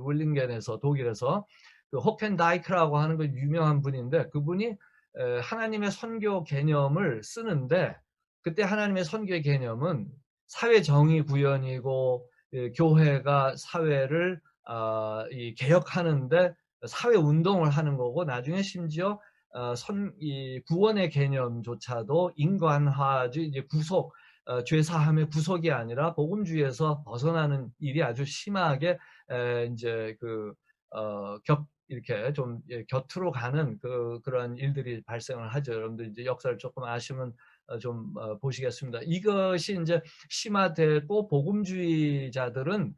A: 윌링겐에서 독일에서 그 호켄다이크라고 하는 그 유명한 분인데 그분이 하나님의 선교 개념을 쓰는데 그때 하나님의 선교의 개념은 사회 정의 구현이고 교회가 사회를 개혁하는데 사회 운동을 하는 거고 나중에 심지어 이 구원의 개념조차도 인간화지 이제 구속 죄사함의 구속이 아니라 복음주의에서 벗어나는 일이 아주 심하게 이제 이렇게 좀 곁으로 가는 그런 일들이 발생을 하죠. 여러분들 이제 역사를 조금 아시면 좀 보시겠습니다. 이것이 이제 심화되고 복음주의자들은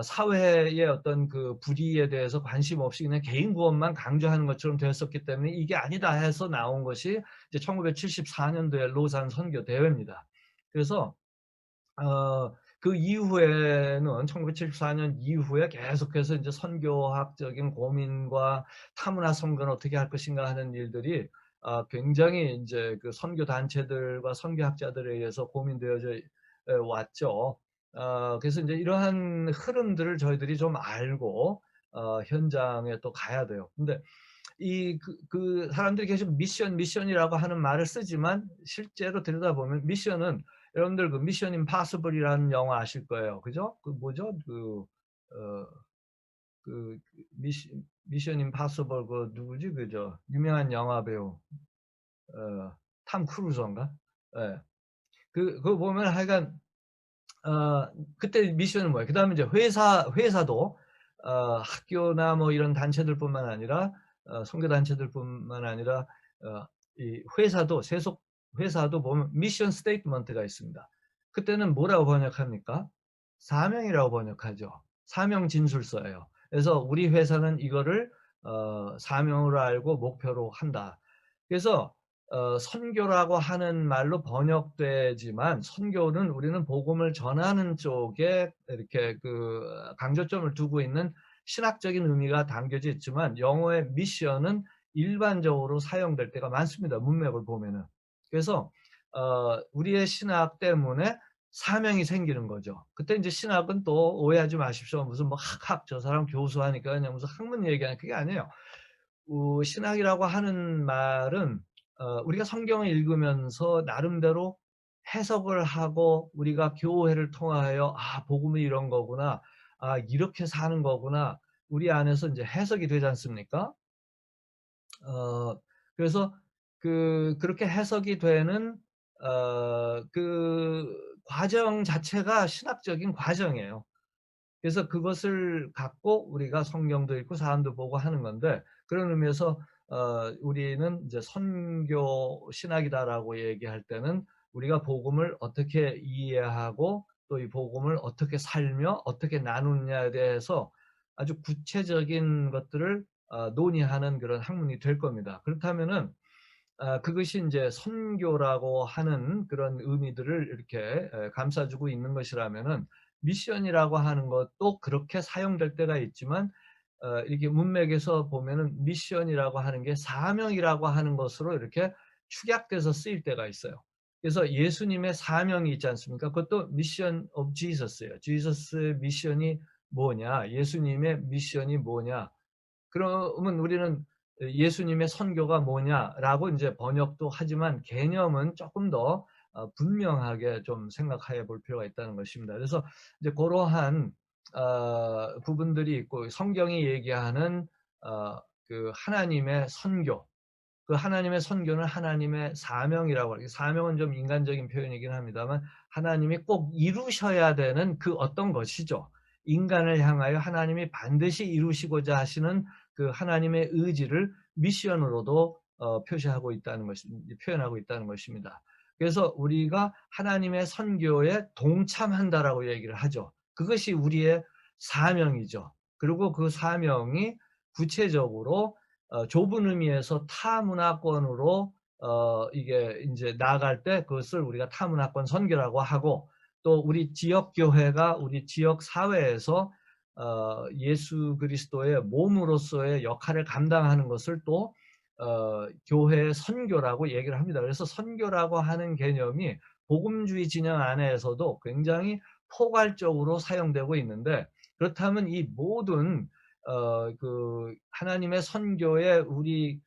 A: 사회의 어떤 그 불의에 대해서 관심 없이 그냥 개인 구원만 강조하는 것처럼 되었었기 때문에 이게 아니다 해서 나온 것이 이제 1974년도에 로산 선교 대회입니다. 그래서 그 이후에는 1974년 이후에 계속해서 이제 선교학적인 고민과 타문화 선거는 어떻게 할 것인가 하는 일들이 굉장히 이제 그 선교 단체들과 선교학자들에 의해서 고민되어져 왔죠. 그래서 이제 이러한 흐름들을 저희들이 좀 알고 현장에 또 가야 돼요. 근데 그 사람들이 계속 미션이라고 하는 말을 쓰지만 실제로 들여다보면 미션은 여러분들 그 미션 임파서블이라는 영화 아실 거예요. 그죠? 그 뭐죠? 어, 그 미션 임파서블 그 누구지? 그죠? 유명한 영화 배우 탐 크루저인가? 예. 그거 보면 하여간 그때 미션은 뭐예요? 그다음에 이제 회사도 학교나 뭐 이런 단체들뿐만 아니라 선교 단체들뿐만 아니라 이 회사도 세속 회사도 보면 미션 스테이트먼트가 있습니다. 그때는 뭐라고 번역합니까? 사명이라고 번역하죠. 사명 진술서예요. 그래서 우리 회사는 이거를 사명으로 알고 목표로 한다. 그래서 선교라고 하는 말로 번역되지만, 선교는 우리는 복음을 전하는 쪽에 이렇게 강조점을 두고 있는 신학적인 의미가 담겨져 있지만, 영어의 미션은 일반적으로 사용될 때가 많습니다, 문맥을 보면은. 그래서 우리의 신학 때문에 사명이 생기는 거죠. 그때 이제 신학은 또 오해하지 마십시오. 무슨 뭐 학학 저 사람 교수하니까 그냥 무슨 학문 얘기하는 그게 아니에요. 신학이라고 하는 말은 우리가 성경을 읽으면서 나름대로 해석을 하고, 우리가 교회를 통하여 '아 복음이 이런 거구나. 아 이렇게 사는 거구나.' 우리 안에서 이제 해석이 되지 않습니까? 어 그래서 그렇게 해석이 되는 그 과정 자체가 신학적인 과정이에요. 그래서 그것을 갖고 우리가 성경도 읽고 사람도 보고 하는 건데, 그런 의미에서 우리는 이제 선교 신학이다라고 얘기할 때는 우리가 복음을 어떻게 이해하고 또 이 복음을 어떻게 살며 어떻게 나누느냐에 대해서 아주 구체적인 것들을 논의하는 그런 학문이 될 겁니다. 그렇다면은 그것이 인제 선교라고 하는 그런 의미들을 이렇게 감싸주고 있는 것이라면은, 미션이라고 하는 것도 그렇게 사용될 때가 있지만, 이렇게 문맥에서 보면은 미션이라고 하는 게 사명이라고 하는 것으로 이렇게 축약돼서 쓰일 때가 있어요. 그래서 예수님의 사명이 있지 않습니까? 그것도 미션 오브 지저스예요. 지저스의 미션이 뭐냐? 예수님의 미션이 뭐냐? 그러면 우리는 예수님의 선교가 뭐냐라고 이제 번역도 하지만, 개념은 조금 더 분명하게 좀 생각해 볼 필요가 있다는 것입니다. 그래서 이제 그러한 부분들이 있고, 성경이 얘기하는 하나님의 선교, 그 하나님의 선교는 하나님의 사명이라고 해요. 사명은 좀 인간적인 표현이긴 합니다만, 하나님이 꼭 이루셔야 되는 그 어떤 것이죠. 인간을 향하여 하나님이 반드시 이루시고자 하시는 그 하나님의 의지를 미션으로도 표시하고 있다는 것이 표현하고 있다는 것입니다. 그래서 우리가 하나님의 선교에 동참한다라고 얘기를 하죠. 그것이 우리의 사명이죠. 그리고 그 사명이 구체적으로 좁은 의미에서 타문화권으로 이게 인제 나아갈 때 그것을 우리가 타문화권 선교라고 하고, 또 우리 지역 교회가 우리 지역 사회에서 예수 그리스도의 몸으로서의 역할을 감당하는 것을 또 교회의 선교라고 얘기를 합니다. 그래서 선교라고 하는 개념이 복음주의 진영 안에서도 굉장히 포괄적으로 사용되고 있는데, 그렇다면 이 모든 하나님의 선교에 우리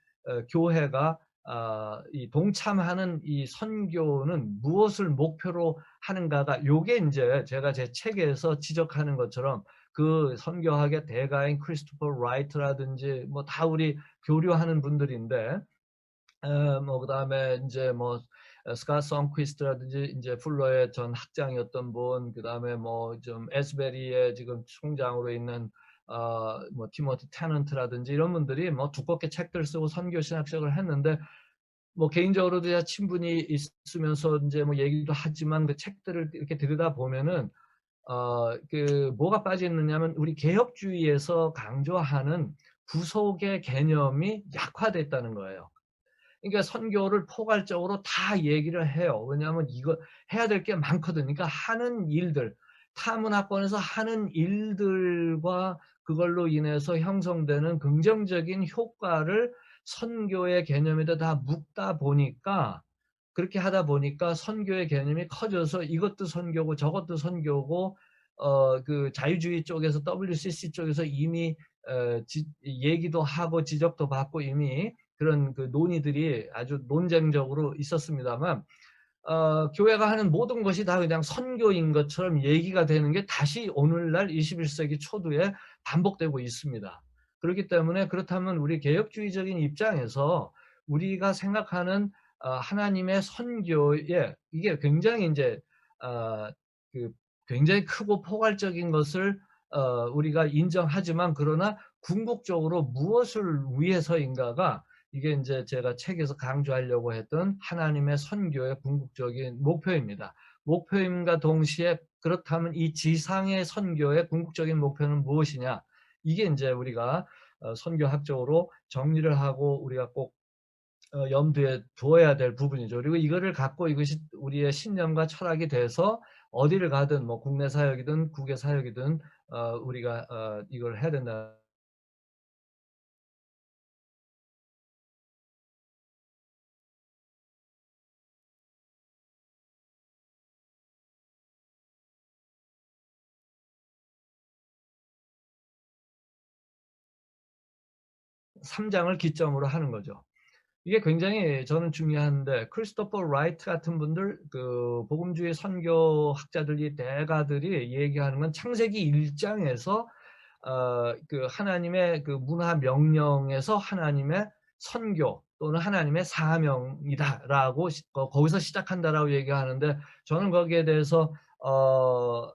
A: 교회가 이 동참하는 이 선교는 무엇을 목표로 하는가가, 요게 인제 제가 제 책에서 지적하는 것처럼 그 선교학의 대가인 크리스토퍼 라이트라든지 뭐 다 우리 교류하는 분들인데, 뭐 그다음에 인제 뭐 스캇 선퀴스트라든지 인제 풀러의 전 학장이었던 분, 그다음에 뭐 좀 에스베리의 지금 총장으로 있는 뭐 티모티 테넌트라든지 이런 분들이 뭐 두껍게 책들 쓰고 선교 신학책을 했는데, 뭐 개인적으로도 제가 친분이 있으면서 인제 뭐 얘기도 하지만, 그 책들을 이렇게 들여다보면은 뭐가 빠져 있느냐면, 우리 개혁주의에서 강조하는 구속의 개념이 약화됐다는 거예요. 그러니까 선교를 포괄적으로 다 얘기를 해요. 왜냐하면 이거 해야 될 게 많거든요. 그러니까 하는 일들, 타문화권에서 하는 일들과 그걸로 인해서 형성되는 긍정적인 효과를 선교의 개념에다 다 묶다 보니까, 그렇게 하다 보니까 선교의 개념이 커져서 이것도 선교고 저것도 선교고, 자유주의 쪽에서 WCC 쪽에서 이미 얘기도 하고 지적도 받고 이미 그런 논의들이 아주 논쟁적으로 있었습니다만, 교회가 하는 모든 것이 다 그냥 선교인 것처럼 얘기가 되는 게 다시 오늘날 21세기 초두에 반복되고 있습니다. 그렇기 때문에, 그렇다면 우리 개혁주의적인 입장에서 우리가 생각하는 하나님의 선교에, 이게 굉장히 인제 어 그 굉장히 크고 포괄적인 것을 우리가 인정하지만, 그러나 궁극적으로 무엇을 위해서인가가, 이게 인제 제가 책에서 강조하려고 했던 하나님의 선교의 궁극적인 목표입니다. 목표임과 동시에 그렇다면 이 지상의 선교의 궁극적인 목표는 무엇이냐? 이게 인제 우리가 선교학적으로 정리를 하고 우리가 꼭 염두에 두어야 될 부분이죠. 그리고 이거를 갖고 이것이 우리의 신념과 철학이 돼서 어디를 가든 뭐 국내 사역이든 국외 사역이든 우리가 이걸 해야 된다. 3 장을 기점으로 하는 거죠. 이게 굉장히 저는 중요한데 크리스토퍼 라이트 같은 분들 복음주의 선교학자들이 대가들이 얘기하는 건 창세기 1 장에서 하나님의 문화 명령에서 하나님의 선교 또는 하나님의 사명이다라고 거기서 시작한다라고 얘기하는데 저는 거기에 대해서 어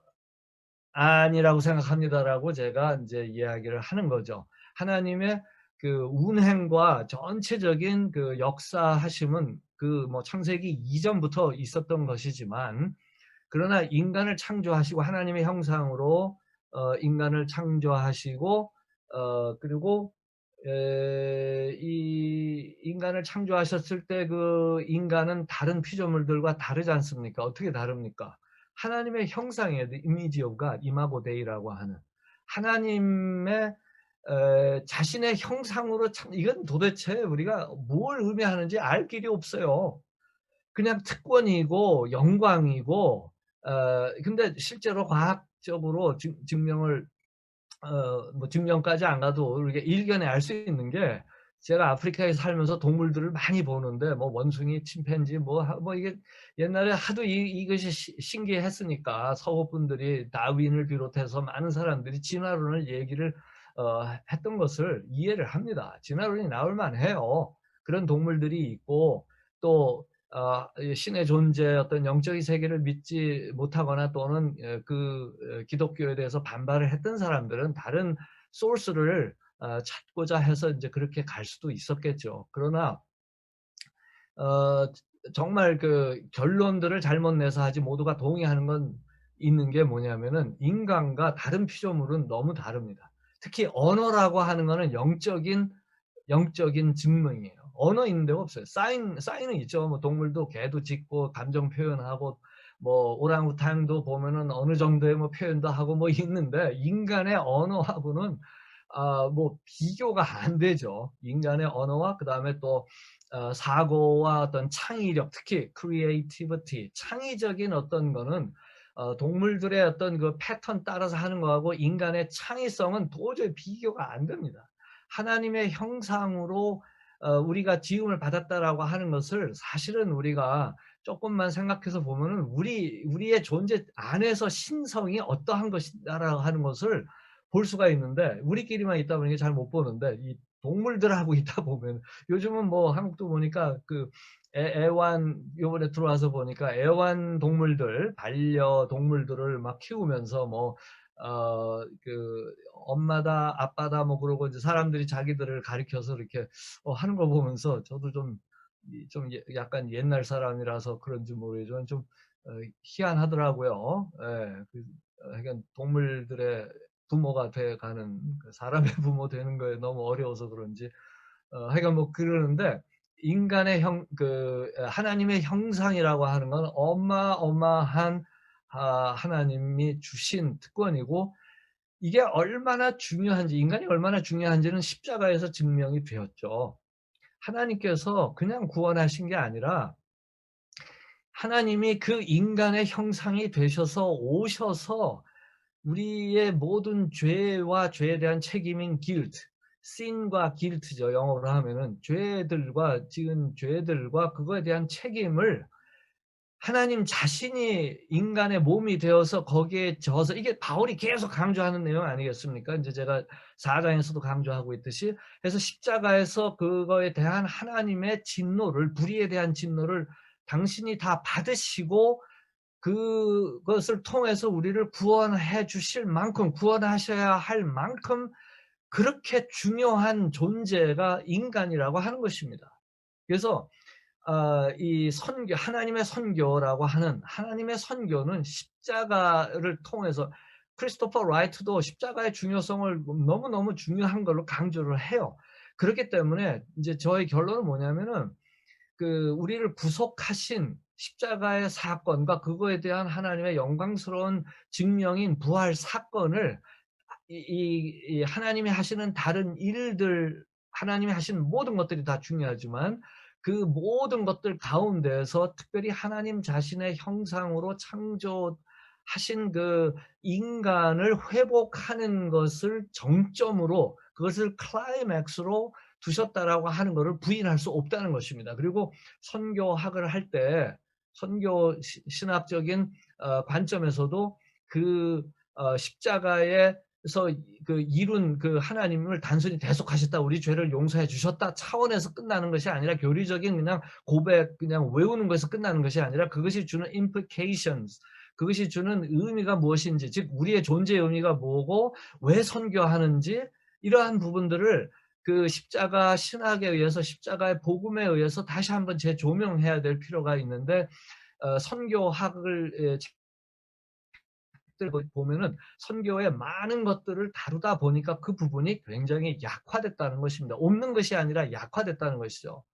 A: 아니라고 생각합니다라고 제가 인제 이야기를 하는 거죠. 하나님의 운행과 전체적인 역사하심은 창세기 이전부터 있었던 것이지만 그러나 인간을 창조하시고 하나님의 형상으로 인간을 창조하시고 그리고 이 인간을 창조하셨을 때 그 인간은 다른 피조물들과 다르지 않습니까? 어떻게 다릅니까? 하나님의 형상이에요. The image of God, 이마고 데이라고 하는. 하나님의 자신의 형상으로 이건 도대체 우리가 뭘 의미하는지 알 길이 없어요. 그냥 특권이고 영광이고 근데 실제로 과학적으로 증명을 증명까지 안 가도 이렇게 일견에 알 수 있는 게 제가 아프리카에 살면서 동물들을 많이 보는데 뭐 원숭이, 침팬지 이게 옛날에 하도 이것이 신기했으니까 서구 분들이 다윈을 비롯해서 많은 사람들이 진화론을 얘기를 했던 것을 이해를 합니다. 진화론이 나올 만해요. 그런 동물들이 있고 또 신의 존재 어떤 영적인 세계를 믿지 못하거나 또는 기독교에 대해서 반발을 했던 사람들은 다른 소스를 찾고자 해서 이제 그렇게 갈 수도 있었겠죠. 그러나 어 정말 결론들을 잘못 내서 하지 모두가 동의하는 건 있는 게 뭐냐면은 인간과 다른 피조물은 너무 다릅니다. 특히 언어라고 하는 거는 영적인 증명이에요. 언어 있는 데가 없어요. 사인은 있죠. 뭐 동물도 개도 짖고 감정 표현하고 뭐 오랑우탄도 보면은 어느 정도의 뭐 표현도 하고 뭐 있는데 인간의 언어하고는 뭐 비교가 안 되죠. 인간의 언어와 그다음에 또 사고와 어떤 창의력, 특히 creativity, 창의적인 어떤 거는 동물들의 어떤 패턴 따라서 하는 거하고 인간의 창의성은 도저히 비교가 안 됩니다. 하나님의 형상으로 우리가 지음을 받았다라고 하는 것을 사실은 우리가 쪼끔만 생각해서 보면은 우리의 존재 안에서 신성이 어떠한 것이다라고 하는 것을 볼 수가 있는데 우리끼리만 있다 보니까 잘 못 보는데 이 동물들하고 있다 보면 요즘은 뭐 한국도 보니까 애완 요번에 들어와서 보니까 애완동물들, 반려동물들을 막 키우면서 엄마다 아빠다 뭐 그러고 이제 사람들이 자기들을 가리켜서 이렇게 하는 걸 보면서 저도 약간 옛날 사람이라서 그런지 모르겠지만 좀 희한하더라고요. 예. 하여간 동물들의 부모가 돼 가는 사람의 부모 되는 거에 너무 어려워서 그런지 하여간 뭐 그러는데 인간의 하나님의 형상이라고 하는 건 어마어마한 하나님이 주신 특권이고 이게 얼마나 중요한지 인간이 얼마나 중요한지는 십자가에서 증명이 되었죠. 하나님께서 그냥 구원하신 게 아니라 하나님이 그 인간의 형상이 되셔서 오셔서 우리의 모든 죄와 죄에 대한 책임인 guilt, sin과 guilt죠. 영어로 하면은 죄들과 지은 죄들과 그거에 대한 책임을 하나님 자신이 인간의 몸이 되어서 거기에 져서 이게 바울이 계속 강조하는 내용 아니겠습니까? 인제 제가 4 장에서도 강조하고 있듯이 그래서 십자가에서 그거에 대한 하나님의 진노를 불의에 대한 진노를 당신이 다 받으시고 그것을 통해서 우리를 구원해 주실 만큼 구원하셔야 할 만큼 그렇게 중요한 존재가 인간이라고 하는 것입니다. 그래서 이 선교, 하나님의 선교라고 하는, 하나님의 선교는 십자가를 통해서, 크리스토퍼 라이트도 십자가의 중요성을 너무너무 중요한 걸로 강조를 해요. 그렇기 때문에 이제 저의 결론은 뭐냐면은, 우리를 구속하신 십자가의 사건과 그거에 대한 하나님의 영광스러운 증명인 부활 사건을, 이 하나님이 하시는 다른 일들, 하나님이 하시는 모든 것들이 다 중요하지만 그 모든 것들 가운데에서 특별히 하나님 자신의 형상으로 창조하신 그 인간을 회복하는 것을 정점으로, 그것을 클라이맥스로 두셨다라고 하는 것을 부인할 수 없다는 것입니다. 그리고 선교학을 할 때 선교 신학적인 관점에서도 그 십자가의 그래서 이룬 하나님을 단순히 대속하셨다, 우리 죄를 용서해 주셨다 차원에서 끝나는 것이 아니라, 교리적인 그냥 고백, 그냥 외우는 것에서 끝나는 것이 아니라, 그것이 주는 implications, 그것이 주는 의미가 무엇인지, 즉 우리의 존재의 의미가 뭐고 왜 선교하는지, 이러한 부분들을 십자가 신학에 의해서, 십자가의 복음에 의해서 다시 한번 재조명해야 될 필요가 있는데, 선교학을 보면은 선교의 많은 것들을 다루다 보니까 그 부분이 굉장히 약화됐다는 것입니다. 없는 것이 아니라 약화됐다는 것이죠.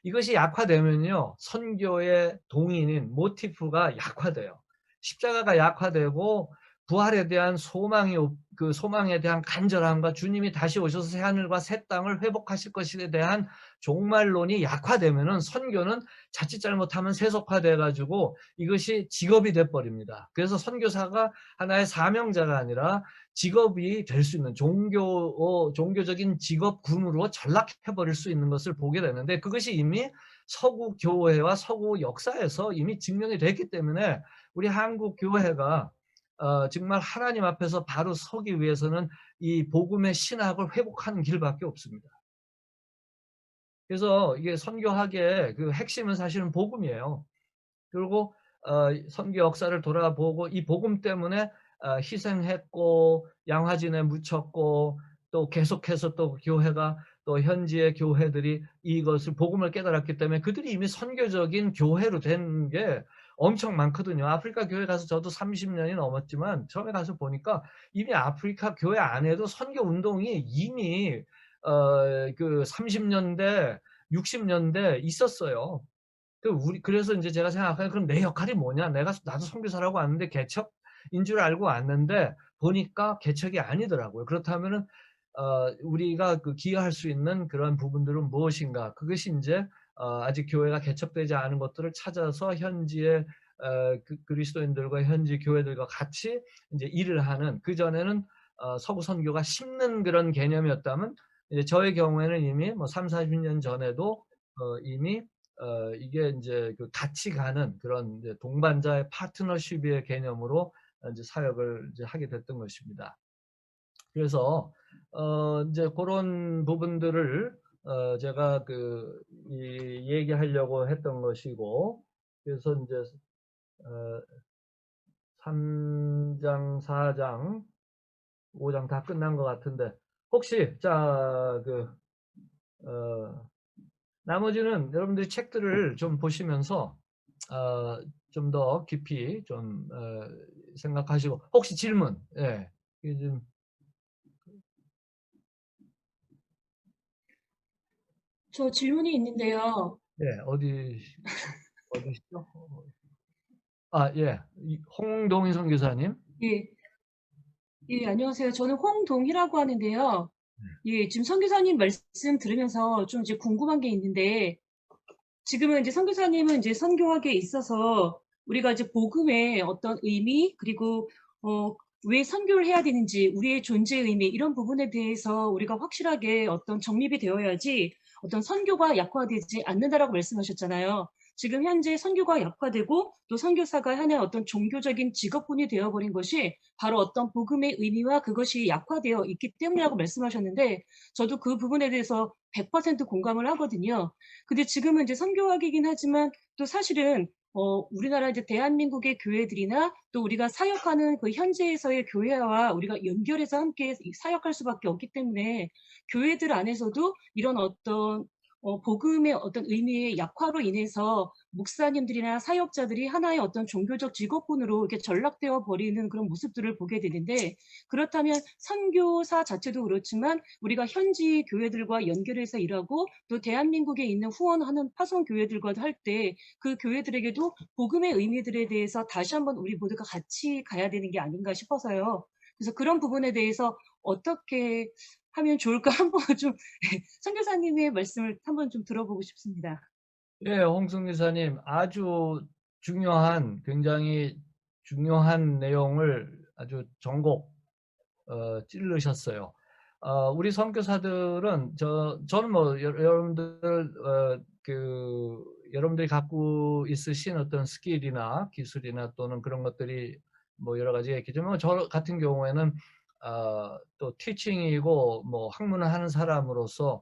A: 이것이 약화되면요, 선교의 동인인 모티프가 약화돼요. 십자가가 약화되고 부활에 대한 소망이, 그 소망에 대한 간절함과 주님이 다시 오셔서 새 하늘과 새 땅을 회복하실 것에 대한 종말론이 약화되면은 선교는 자칫 잘못하면 세속화돼 가지고 이것이 직업이 돼 버립니다. 그래서 선교사가 하나의 사명자가 아니라 직업이 될 수 있는, 종교적인 직업군으로 전락해 버릴 수 있는 것을 보게 되는데, 그것이 이미 서구 교회와 서구 역사에서 이미 증명이 됐기 때문에 우리 한국 교회가 정말 하나님 앞에서 바로 서기 위해서는 이 복음의 신학을 회복하는 길밖에 없습니다. 그래서 이게 선교학의 핵심은 사실은 복음이에요. 그리고 선교 역사를 돌아보고 이 복음 때문에 희생했고 양화진에 묻혔고, 또 계속해서 또 교회가, 또 현지의 교회들이 이것을 복음을 깨달았기 때문에 그들이 이미 선교적인 교회로 된 게 엄청 많거든요. 아프리카 교회 가서 저도 30년이 넘었지만 처음에 가서 보니까 이미 아프리카 교회 안에도 선교 운동이 이미 30년대 60년대 있었어요. 그래서 이제 제가 생각하기에, 그럼 내 역할이 뭐냐? 나도 선교사라고 왔는데 개척인 줄 알고 왔는데 보니까 개척이 아니더라고요. 그렇다면은 우리가 기여할 수 있는 그런 부분들은 무엇인가? 그것이 이제 아직 교회가 개척되지 않은 것들을 찾아서 현지의 그리스도인들과 현지 교회들과 같이 이제 일을 하는, 그전에는 서구 선교가 심는 그런 개념이었다면, 이제 저의 경우에는 이미 뭐 30-40년 전에도 이미 이게 이제 같이 가는 그런 이제 동반자의 파트너십의 개념으로 이제 사역을 이제 하게 됐던 것입니다. 그래서 이제 그런 부분들을 제가 얘기하려고 했던 것이고, 그래서 이제 3장, 4장, 5장 다 끝난 것 같은데, 혹시 나머지는 여러분들이 책들을 좀 보시면서 좀 더 깊이 좀 생각하시고, 혹시 질문, 예, 좀,
B: 저 질문이 있는데요.
A: 예, 어디시죠? 예, 홍동희 선교사님.
B: 예, 예, 안녕하세요. 저는 홍동희라고 하는데요. 예, 지금 선교사님 말씀 들으면서 좀 이제 궁금한 게 있는데, 지금은 이제 선교사님은 이제 선교학에 있어서 우리가 이제 복음의 어떤 의미, 그리고 왜 선교를 해야 되는지, 우리의 존재 의미, 이런 부분에 대해서 우리가 확실하게 어떤 정립이 되어야지 어떤 선교가 약화되지 않는다라고 말씀하셨잖아요. 지금 현재 선교가 약화되고 또 선교사가 하나의 어떤 종교적인 직업군이 되어버린 것이 바로 어떤 복음의 의미와 그것이 약화되어 있기 때문이라고 말씀하셨는데, 저도 그 부분에 대해서 100% 공감을 하거든요. 근데 지금은 이제 선교학이긴 하지만 또 사실은 우리나라 이제 대한민국의 교회들이나 또 우리가 사역하는 그 현지에서의 교회와 우리가 연결해서 함께 사역할 수밖에 없기 때문에 교회들 안에서도 이런 어떤 복음의 어떤 의미의 약화로 인해서 목사님들이나 사역자들이 하나의 어떤 종교적 직업군으로 이렇게 전락되어 버리는 그런 모습들을 보게 되는데, 그렇다면 선교사 자체도 그렇지만 우리가 현지 교회들과 연결해서 일하고 또 대한민국에 있는 후원하는 파송 교회들과도 할 때 그 교회들에게도 복음의 의미들에 대해서 다시 한번 우리 모두가 같이 가야 되는 게 아닌가 싶어서요. 그래서 그런 부분에 대해서 어떻게 하면 좋을까 한번 좀 선교사님의 말씀을 한번 좀 들어보고 싶습니다.
A: 예, 홍승 기사님 아주 중요한, 굉장히 중요한 내용을 아주 전곡 찌르셨어요. 우리 선교사들은 저는 뭐 여러분들 여러분들이 갖고 있으신 어떤 스킬이나 기술이나 또는 그런 것들이 뭐 여러 가지가 있겠지만, 저 같은 경우에는 또 티칭이고 뭐 학문을 하는 사람으로서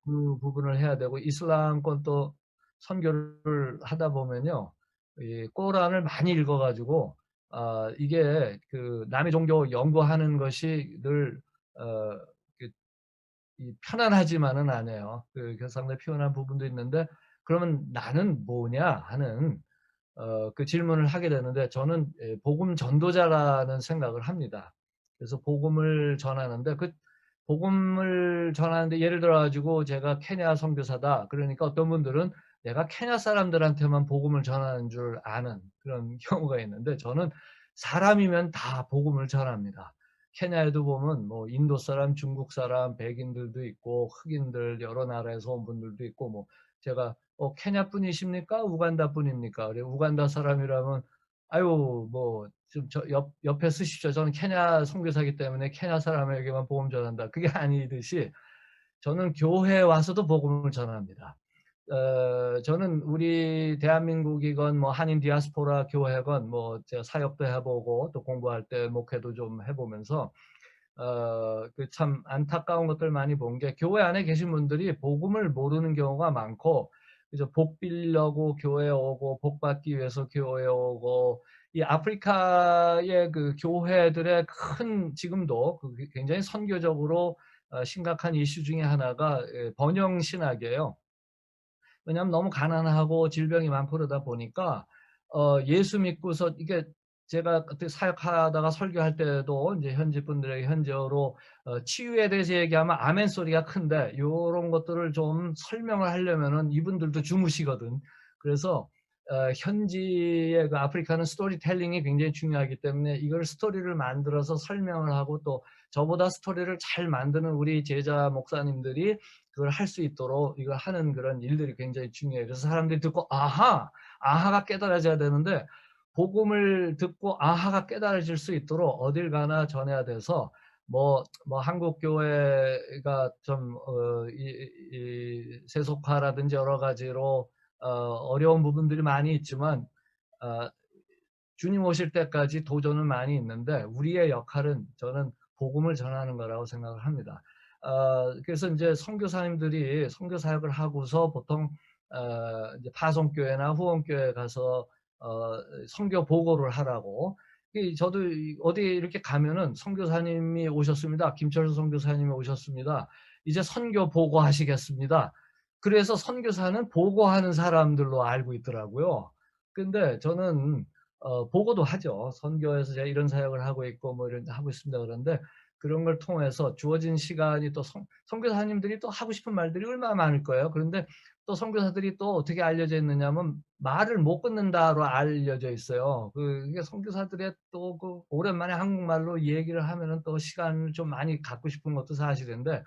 A: 그 부분을 해야 되고, 이슬람권 또 선교를 하다 보면요, 이 꼬란을 많이 읽어가지고 이게 그 남의 종교 연구하는 것이 늘 어, 그, 편안하지만은 않아요. 그 상당히 피곤한 부분도 있는데, 그러면 나는 뭐냐 하는 그 질문을 하게 되는데, 저는 복음 전도자라는 생각을 합니다. 그래서 복음을 전하는데, 그 복음을 전하는데 예를 들어 가지고 제가 케냐 선교사다, 그러니까 어떤 분들은 내가 케냐 사람들한테만 복음을 전하는 줄 아는 그런 경우가 있는데, 저는 사람이면 다 복음을 전합니다. 케냐에도 보면 뭐 인도 사람, 중국 사람, 백인들도 있고 흑인들 여러 나라에서 온 분들도 있고, 뭐 제가 케냐 분이십니까? 우간다 분입니까? 그래, 우간다 사람이라면 아유 뭐 좀 옆에 쓰십시오. 저는 케냐 선교사기 때문에 케냐 사람에게만 복음 전한다. 그게 아니듯이 저는 교회에 와서도 복음을 전합니다. 저는 우리 대한민국이건 뭐 한인 디아스포라 교회건 뭐 제가 사역도 해보고 또 공부할 때 목회도 좀 해보면서 그 참 안타까운 것들 많이 본 게, 교회 안에 계신 분들이 복음을 모르는 경우가 많고, 그래서 복 빌려고 교회에 오고 복 받기 위해서 교회에 오고, 이 아프리카의 그 교회들의 큰, 지금도 굉장히 선교적으로 심각한 이슈 중에 하나가 번영 신학이에요. 왜냐하면 너무 가난하고 질병이 많고 그러다 보니까 예수 믿고서, 이게 제가 그때 사역하다가 설교할 때도 이제 현지 분들에게 현지어로 치유에 대해서 얘기하면 아멘 소리가 큰데, 이런 것들을 좀 설명을 하려면은 이분들도 주무시거든. 그래서 현지의 그 아프리카는 스토리텔링이 굉장히 중요하기 때문에 이걸 스토리를 만들어서 설명을 하고, 또 저보다 스토리를 잘 만드는 우리 제자 목사님들이 그걸 할 수 있도록 이걸 하는 그런 일들이 굉장히 중요해요. 그래서 사람들이 듣고 아하가 깨달아져야 되는데, 복음을 듣고 아하가 깨달아질 수 있도록 어딜 가나 전해야 돼서, 뭐 한국 교회가 좀 세속화라든지 여러 가지로 어려운 부분들이 많이 있지만, 어, 주님 오실 때까지 도전은 많이 있는데, 우리의 역할은 저는 복음을 전하는 거라고 생각을 합니다. 그래서 이제 선교사님들이 선교 사역을 하고서 보통 이제 파송교회나 후원교회 가서 선교 보고를 하라고. 저도 어디 이렇게 가면은 선교사님이 오셨습니다. 김철수 선교사님이 오셨습니다. 이제 선교 보고하시겠습니다. 그래서 선교사는 보고하는 사람들로 알고 있더라고요. 근데 저는 보고도 하죠. 선교에서 제가 이런 사역을 하고 있고 뭐 이런 하고 있습니다. 그런데 그런 걸 통해서 주어진 시간이, 또 선교사님들이 또 하고 싶은 말들이 얼마나 많을 거예요. 그런데 또 선교사들이 또 어떻게 알려져 있느냐면 말을 못 끊는다로 알려져 있어요. 그게 선교사들의 또 그 오랜만에 한국말로 얘기를 하면은 또 시간을 좀 많이 갖고 싶은 것도 사실인데,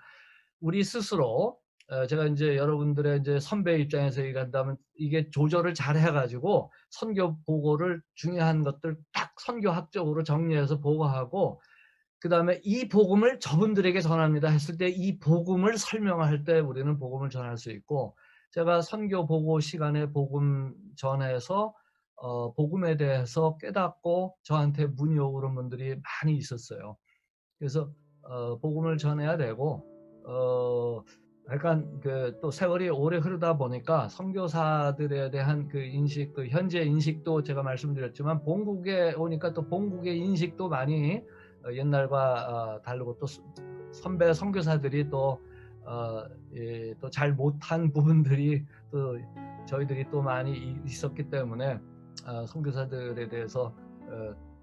A: 우리 스스로 제가 이제 여러분들의 이제 선배 입장에서 얘기한다면, 이게 조절을 잘 해가지고 선교 보고를 중요한 것들 딱 선교학적으로 정리해서 보고하고, 그 다음에 이 복음을 저분들에게 전합니다 했을 때 이 복음을 설명할 때 우리는 복음을 전할 수 있고, 제가 선교 보고 시간에 복음 전해서 복음에 대해서 깨닫고 저한테 문의 오고 그런 분들이 많이 있었어요. 그래서 복음을 전해야 되고, 약간 그 또 세월이 오래 흐르다 보니까 선교사들에 대한 그 인식, 그 현재 인식도 제가 말씀드렸지만, 본국에 오니까 또 본국의 인식도 많이 옛날과 다르고, 또 선배 선교사들이 또 또 잘 못한 부분들이 또 저희들이 또 많이 있었기 때문에 선교사들에 대해서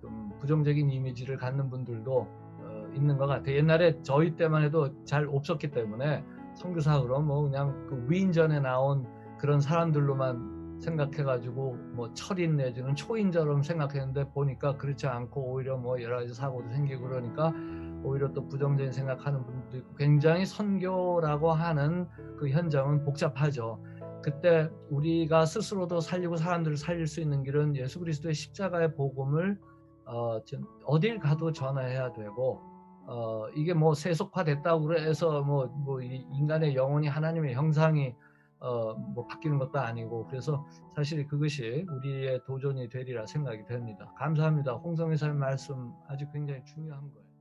A: 좀 부정적인 이미지를 갖는 분들도 있는 것 같아요. 옛날에 저희 때만 해도 잘 없었기 때문에 선교사 그럼 뭐 그냥 그 위인전에 나온 그런 사람들로만 생각해가지고 뭐 철인 내지는 초인처럼 생각했는데 보니까 그렇지 않고 오히려 뭐 여러 가지 사고도 생기고 그러니까 오히려 또 부정적인 생각하는 분들도 있고 굉장히 선교라고 하는 그 현장은 복잡하죠. 그때 우리가 스스로도 살리고 사람들을 살릴 수 있는 길은 예수 그리스도의 십자가의 복음을 어딜 가도 전해야 되고 이게 뭐 세속화됐다고 해서 뭐 인간의 영혼이 하나님의 형상이 뭐 바뀌는 것도 아니고 그래서 사실 그것이 우리의 도전이 되리라 생각이 됩니다. 감사합니다. 홍성회사의 말씀 아주 굉장히 중요한 거예요.